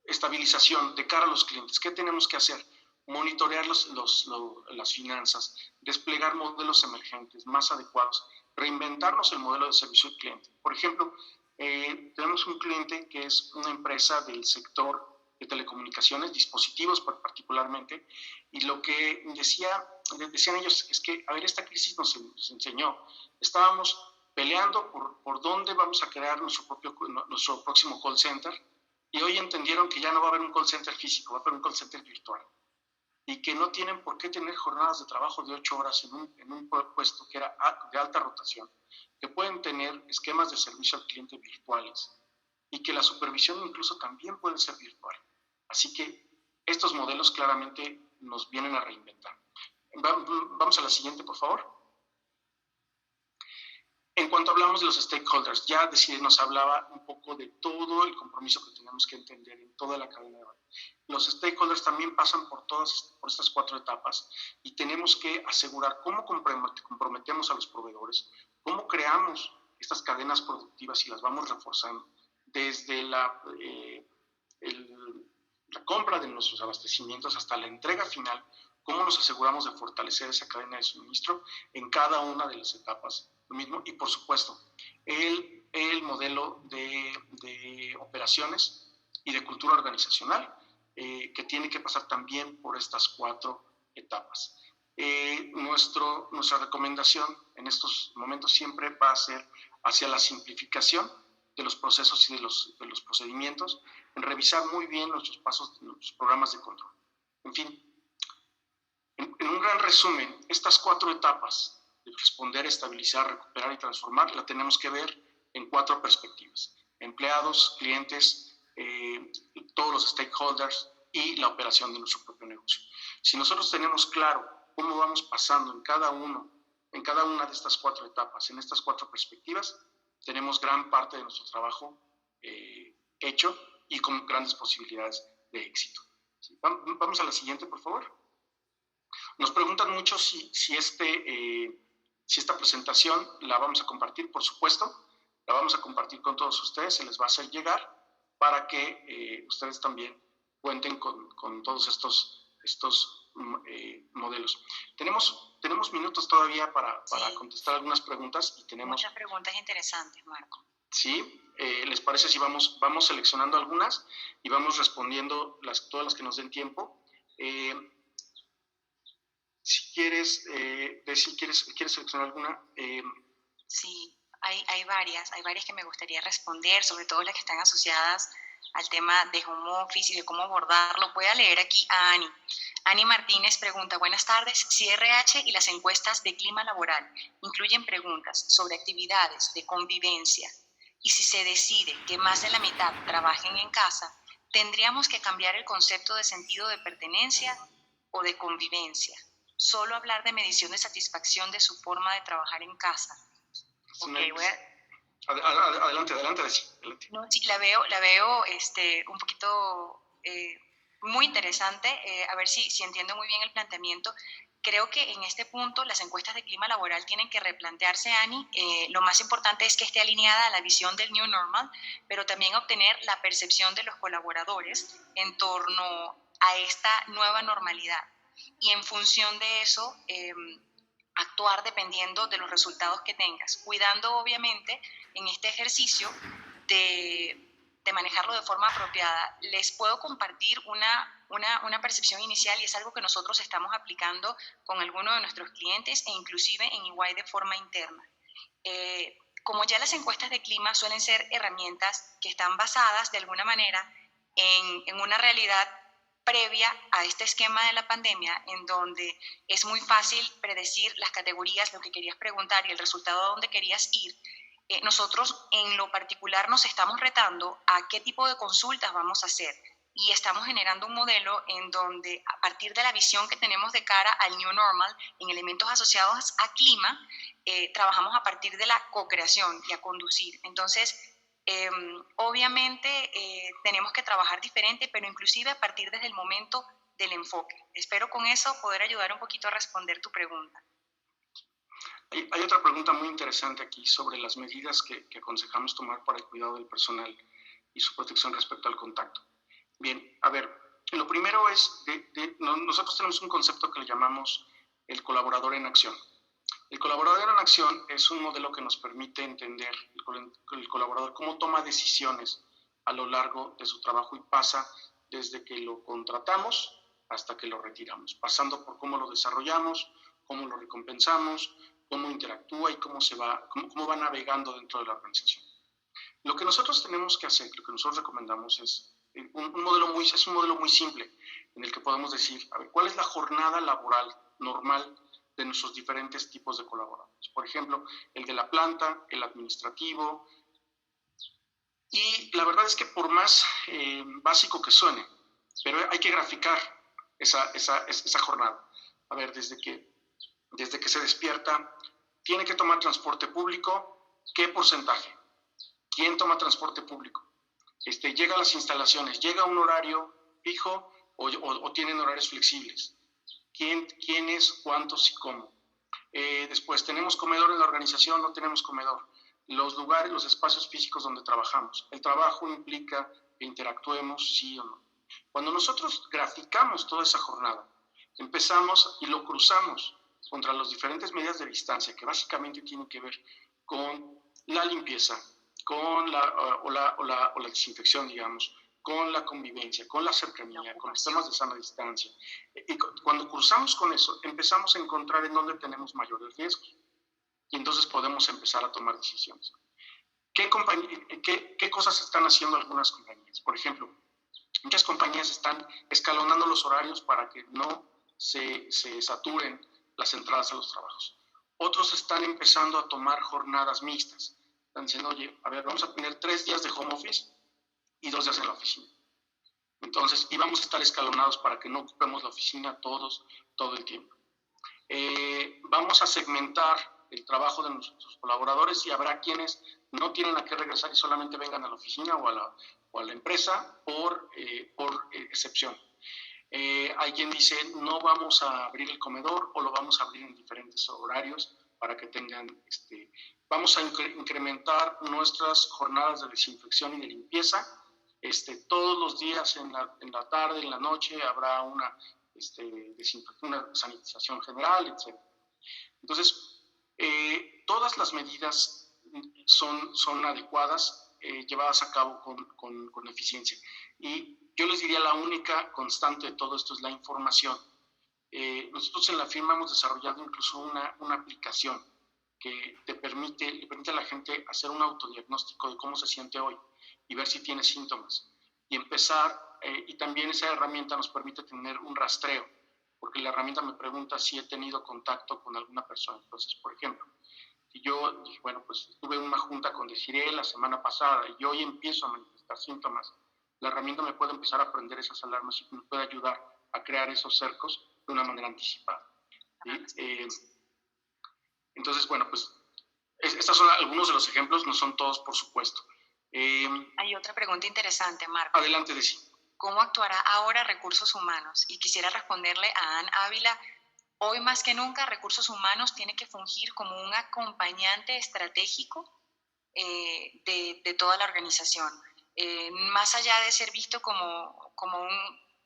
estabilización de cara a los clientes, ¿qué tenemos que hacer? Monitorear las finanzas, desplegar modelos emergentes más adecuados, reinventarnos el modelo de servicio al cliente. Por ejemplo, tenemos un cliente que es una empresa del sector de telecomunicaciones, dispositivos particularmente, y lo que decían ellos es que, a ver, esta crisis nos enseñó, estábamos peleando por dónde vamos a crear nuestro próximo call center, y hoy entendieron que ya no va a haber un call center físico, va a haber un call center virtual, y que no tienen por qué tener jornadas de trabajo de 8 horas en un puesto que era de alta rotación, que pueden tener esquemas de servicio al cliente virtuales, y que la supervisión incluso también puede ser virtual. Así que estos modelos claramente nos vienen a reinventar. Vamos a la siguiente, por favor. En cuanto hablamos de los stakeholders, ya nos hablaba un poco de todo el compromiso que tenemos que entender en toda la cadena de valor. Los stakeholders también pasan por estas 4 etapas y tenemos que asegurar cómo comprometemos a los proveedores, cómo creamos estas cadenas productivas y las vamos reforzando desde la compra de nuestros abastecimientos hasta la entrega final, cómo nos aseguramos de fortalecer esa cadena de suministro en cada una de las etapas. Lo mismo, y por supuesto, el modelo de operaciones y de cultura organizacional que tiene que pasar también por estas 4 etapas. Nuestra recomendación en estos momentos siempre va a ser hacia la simplificación de los procesos y de los procedimientos, en revisar muy bien nuestros pasos, nuestros programas de control. En fin, en un gran resumen, estas 4 etapas de responder, estabilizar, recuperar y transformar, la tenemos que ver en 4 perspectivas: empleados, clientes, todos los stakeholders y la operación de nuestro propio negocio. Si nosotros tenemos claro cómo vamos pasando en cada una de estas 4 etapas, en estas 4 perspectivas, tenemos gran parte de nuestro trabajo hecho y con grandes posibilidades de éxito. ¿Sí? Vamos a la siguiente, por favor. Nos preguntan mucho si esta presentación la vamos a compartir. Por supuesto, la vamos a compartir con todos ustedes, se les va a hacer llegar para que ustedes también cuenten con todos estos modelos. Tenemos minutos todavía para contestar algunas preguntas y tenemos muchas preguntas interesantes, Marco. Sí, ¿les parece si vamos seleccionando algunas y vamos respondiendo todas las que nos den tiempo? Si quieres, ¿quieres seleccionar alguna? Sí, hay varias que me gustaría responder, sobre todo las que están asociadas al tema de home office y de cómo abordarlo. Voy a leer aquí a Ani. Ani Martínez pregunta: buenas tardes, si RH y las encuestas de clima laboral incluyen preguntas sobre actividades de convivencia y si se decide que más de la mitad trabajen en casa, ¿tendríamos que cambiar el concepto de sentido de pertenencia o de convivencia? Solo hablar de medición de satisfacción de su forma de trabajar en casa. Okay, adelante. No, sí, la veo un poquito muy interesante, a ver si entiendo muy bien el planteamiento. Creo que en este punto las encuestas de clima laboral tienen que replantearse, Ani. Lo más importante es que esté alineada a la visión del New Normal, pero también obtener la percepción de los colaboradores en torno a esta nueva normalidad. Y en función de eso, actuar dependiendo de los resultados que tengas, cuidando obviamente en este ejercicio de manejarlo de forma apropiada. Les puedo compartir una percepción inicial y es algo que nosotros estamos aplicando con algunos de nuestros clientes e inclusive en EY de forma interna. Como ya las encuestas de clima suelen ser herramientas que están basadas de alguna manera en una realidad previa a este esquema de la pandemia, en donde es muy fácil predecir las categorías, lo que querías preguntar y el resultado a dónde querías ir, nosotros en lo particular nos estamos retando a qué tipo de consultas vamos a hacer y estamos generando un modelo en donde a partir de la visión que tenemos de cara al New Normal en elementos asociados a clima, trabajamos a partir de la co-creación y a conducir. Entonces, obviamente tenemos que trabajar diferente, pero inclusive a partir desde el momento del enfoque. Espero con eso poder ayudar un poquito a responder tu pregunta. Hay otra pregunta muy interesante aquí sobre las medidas que aconsejamos tomar para el cuidado del personal y su protección respecto al contacto. Bien, a ver, lo primero es, nosotros tenemos un concepto que le llamamos el colaborador en acción. El colaborador en acción es un modelo que nos permite entender el colaborador cómo toma decisiones a lo largo de su trabajo y pasa desde que lo contratamos hasta que lo retiramos, pasando por cómo lo desarrollamos, cómo lo recompensamos, cómo interactúa y cómo va navegando dentro de la organización. Lo que nosotros tenemos que hacer, lo que nosotros recomendamos es un modelo muy simple en el que podemos decir, a ver, ¿cuál es la jornada laboral normal de nuestros diferentes tipos de colaboradores? Por ejemplo, el de la planta, el administrativo. Y la verdad es que por más básico que suene, pero hay que graficar esa jornada. A ver, desde que se despierta, tiene que tomar transporte público, ¿qué porcentaje? ¿Quién toma transporte público? Llega a las instalaciones, ¿llega a un horario fijo o tienen horarios flexibles? ¿Quiénes, cuántos y cómo? Después, ¿tenemos comedor en la organización? ¿No tenemos comedor? Los lugares, los espacios físicos donde trabajamos. ¿El trabajo implica que interactuemos, sí o no? Cuando nosotros graficamos toda esa jornada, empezamos y lo cruzamos contra las diferentes medidas de distancia, que básicamente tienen que ver con la limpieza, con la desinfección, digamos, con la convivencia, con la cercanía, con los temas de sana distancia. Y cuando cruzamos con eso, empezamos a encontrar en dónde tenemos mayores riesgos. Y entonces podemos empezar a tomar decisiones. ¿Qué cosas están haciendo algunas compañías? Por ejemplo, muchas compañías están escalonando los horarios para que no se saturen las entradas a los trabajos. Otros están empezando a tomar jornadas mixtas. Están diciendo, oye, a ver, vamos a tener 3 días de home office y 2 días en la oficina. Entonces, y vamos a estar escalonados para que no ocupemos la oficina todos, todo el tiempo. Vamos a segmentar el trabajo de nuestros colaboradores y habrá quienes no tienen a qué regresar y solamente vengan a la oficina o a la empresa por excepción. Hay quien dice, no vamos a abrir el comedor o lo vamos a abrir en diferentes horarios para que tengan, vamos a incrementar nuestras jornadas de desinfección y de limpieza. Todos los días en la tarde, en la noche, habrá una sanitización general, etc. Entonces, todas las medidas son adecuadas, llevadas a cabo con eficiencia. Y yo les diría, la única constante de todo esto es la información. Nosotros en la firma hemos desarrollado incluso una aplicación que le permite a la gente hacer un autodiagnóstico de cómo se siente hoy y ver si tiene síntomas. Y empezar, y también esa herramienta nos permite tener un rastreo, porque la herramienta me pregunta si he tenido contacto con alguna persona. Entonces, por ejemplo, si yo dije, bueno, pues tuve una junta con Desiree la semana pasada y hoy empiezo a manifestar síntomas, la herramienta me puede empezar a prender esas alarmas y me puede ayudar a crear esos cercos de una manera anticipada. Entonces, bueno, pues estos son algunos de los ejemplos, no son todos, por supuesto. Hay otra pregunta interesante, Marco. Adelante, Desi. ¿Cómo actuará ahora Recursos Humanos? Y quisiera responderle a Ann Ávila Hoy más que nunca, recursos humanos tiene que fungir como un acompañante estratégico de toda la organización. Más allá de ser visto como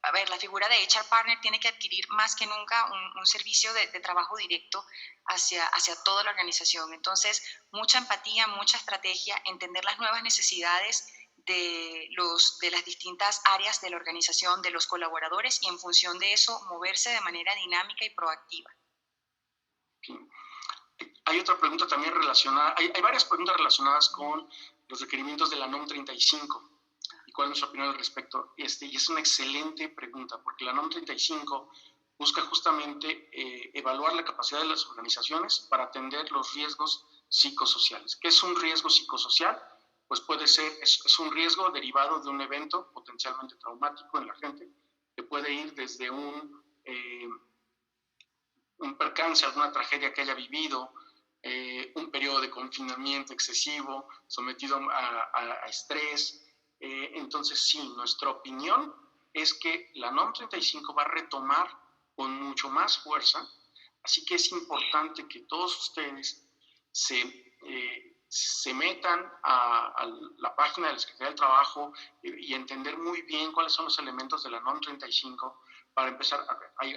a ver, la figura de HR Partner tiene que adquirir más que nunca un servicio de trabajo directo hacia toda la organización. Entonces, mucha empatía, mucha estrategia, entender las nuevas necesidades de las distintas áreas de la organización, de los colaboradores, y en función de eso, moverse de manera dinámica y proactiva. Hay otra pregunta también relacionada, hay varias preguntas relacionadas con los requerimientos de la NOM 35 y cuál es nuestra opinión al respecto. Y es una excelente pregunta, porque la NOM 35 busca justamente evaluar la capacidad de las organizaciones para atender los riesgos psicosociales. ¿Qué es un riesgo psicosocial? Pues puede ser, es un riesgo derivado de un evento potencialmente traumático en la gente, que puede ir desde un percance, alguna tragedia que haya vivido, un periodo de confinamiento excesivo, sometido a estrés. Entonces, sí, nuestra opinión es que la NOM 35 va a retomar con mucho más fuerza, así que es importante que todos ustedes se metan a la página de la Secretaría del Trabajo y entender muy bien cuáles son los elementos de la NOM 35 para empezar.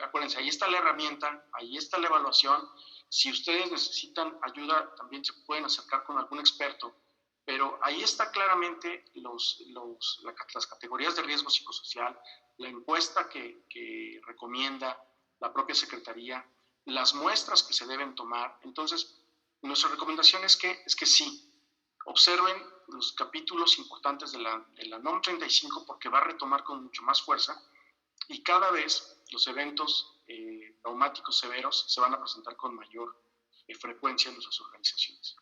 Acuérdense, ahí está la herramienta, ahí está la evaluación. Si ustedes necesitan ayuda, también se pueden acercar con algún experto, pero ahí está claramente las categorías de riesgo psicosocial, la encuesta que recomienda la propia Secretaría, las muestras que se deben tomar. Entonces, nuestra recomendación es que sí, observen los capítulos importantes de la NOM 35, porque va a retomar con mucho más fuerza y cada vez los eventos traumáticos severos se van a presentar con mayor frecuencia en nuestras organizaciones.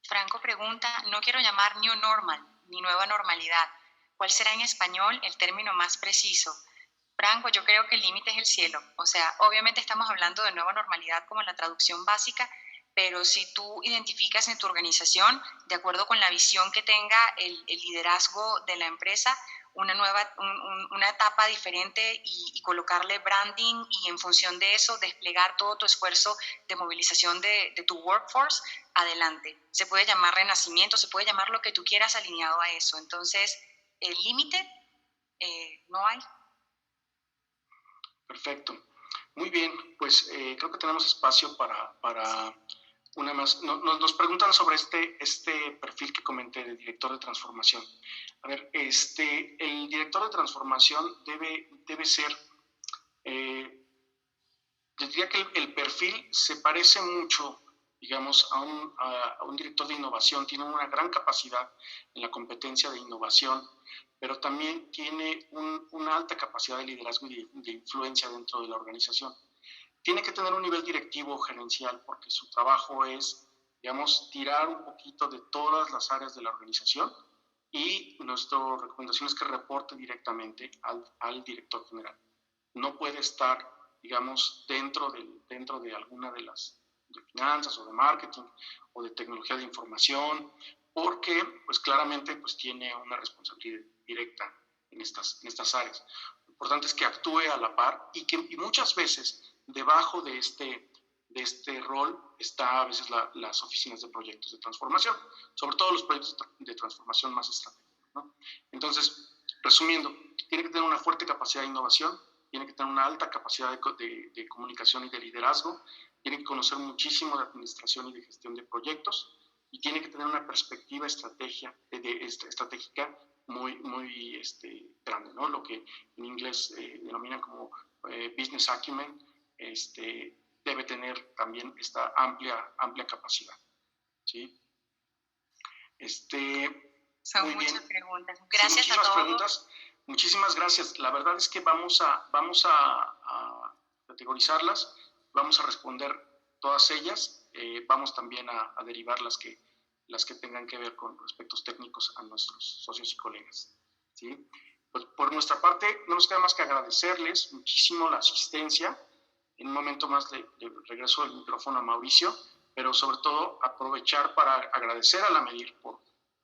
Franco pregunta, no quiero llamar New Normal ni nueva normalidad. ¿Cuál será en español el término más preciso? Franco, yo creo que el límite es el cielo. O sea, obviamente estamos hablando de nueva normalidad como la traducción básica, pero si tú identificas en tu organización, de acuerdo con la visión que tenga el liderazgo de la empresa, una etapa diferente y colocarle branding, y en función de eso desplegar todo tu esfuerzo de movilización de tu workforce, adelante. Se puede llamar renacimiento, se puede llamar lo que tú quieras alineado a eso. Entonces, el límite no hay. Perfecto. Muy bien, pues creo que tenemos espacio para una más. Nos preguntan sobre este perfil que comenté de director de transformación. A ver, el director de transformación debe ser, yo diría que el perfil se parece mucho, digamos, a un director de innovación. Tiene una gran capacidad en la competencia de innovación, pero también tiene una alta capacidad de liderazgo y de influencia dentro de la organización. Tiene que tener un nivel directivo o gerencial, porque su trabajo es, digamos, tirar un poquito de todas las áreas de la organización, y nuestra recomendación es que reporte directamente al director general. No puede estar, digamos, dentro de alguna de las de finanzas o de marketing o de tecnología de información, porque pues claramente pues tiene una responsabilidad directa en estas áreas. Lo importante es que actúe a la par y muchas veces debajo de este rol está a veces las oficinas de proyectos de transformación, sobre todo los proyectos de transformación más estratégicos, ¿no? Entonces, resumiendo, tiene que tener una fuerte capacidad de innovación, tiene que tener una alta capacidad de comunicación y de liderazgo, tiene que conocer muchísimo de administración y de gestión de proyectos, y tiene que tener una perspectiva estratégica muy grande, ¿no? Lo que en inglés denominan como business acumen. Debe tener también esta amplia capacidad, ¿sí? Son muy muchas bien. preguntas. Gracias, sí, a todos. Preguntas. Muchísimas gracias. La verdad es que vamos a categorizarlas, vamos a responder todas ellas, vamos también a derivar las que tengan que ver con aspectos técnicos a nuestros socios y colegas, ¿sí? Pues por nuestra parte, no nos queda más que agradecerles muchísimo la asistencia. En un momento más de regreso el micrófono a Mauricio, pero sobre todo aprovechar para agradecer a la MEDIR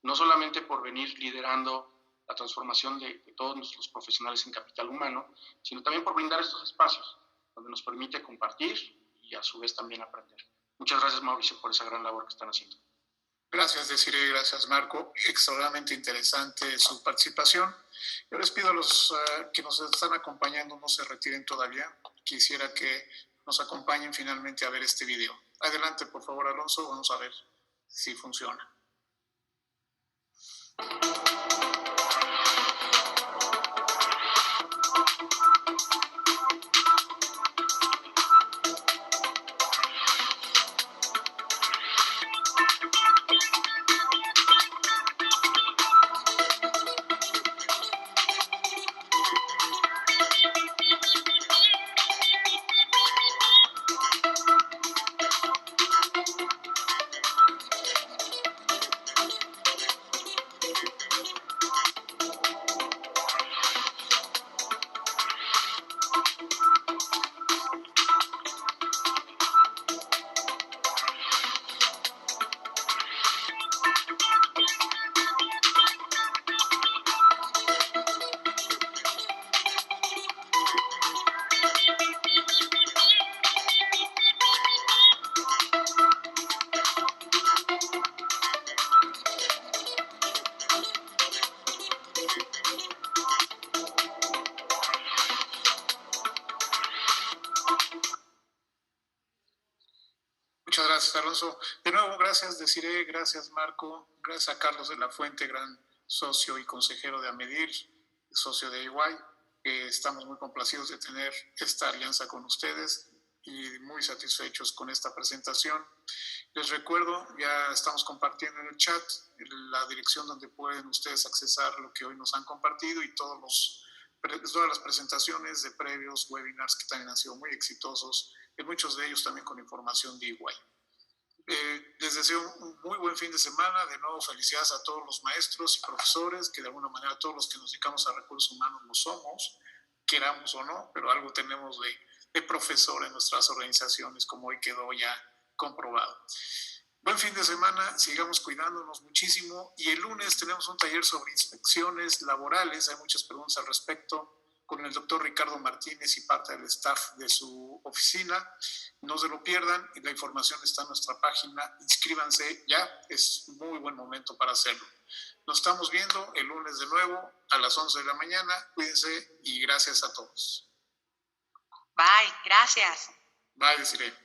no solamente por venir liderando la transformación de todos nuestros profesionales en capital humano, sino también por brindar estos espacios. donde nos permite compartir y a su vez también aprender. Muchas gracias, Mauricio, por esa gran labor que están haciendo. Gracias, Desiree, gracias, Marco. Extraordinariamente interesante su participación. Yo les pido a los que nos están acompañando no se retiren todavía. Quisiera que nos acompañen finalmente a ver este video. Adelante, por favor, Alonso. Vamos a ver si funciona. Muchas gracias, Alonso. De nuevo, gracias, Desiree, gracias, Marco, gracias a Carlos de la Fuente, gran socio y consejero de Amedir, socio de EY. Estamos muy complacidos de tener esta alianza con ustedes y muy satisfechos con esta presentación. Les recuerdo, ya estamos compartiendo en el chat la dirección donde pueden ustedes accesar lo que hoy nos han compartido y todas las presentaciones de previos webinars que también han sido muy exitosos, y muchos de ellos también con información de EY. Les deseo un muy buen fin de semana. De nuevo, felicidades a todos los maestros y profesores, que de alguna manera todos los que nos dedicamos a recursos humanos lo somos, queramos o no, pero algo tenemos de profesor en nuestras organizaciones, como hoy quedó ya comprobado. Buen fin de semana, sigamos cuidándonos muchísimo y el lunes tenemos un taller sobre inspecciones laborales. Hay muchas preguntas al respecto con el doctor Ricardo Martínez y parte del staff de su oficina. No se lo pierdan, la información está en nuestra página. Inscríbanse ya, es muy buen momento para hacerlo. Nos estamos viendo el lunes de nuevo a las 11 de la mañana. Cuídense y gracias a todos. Bye, gracias. Bye, Desiree.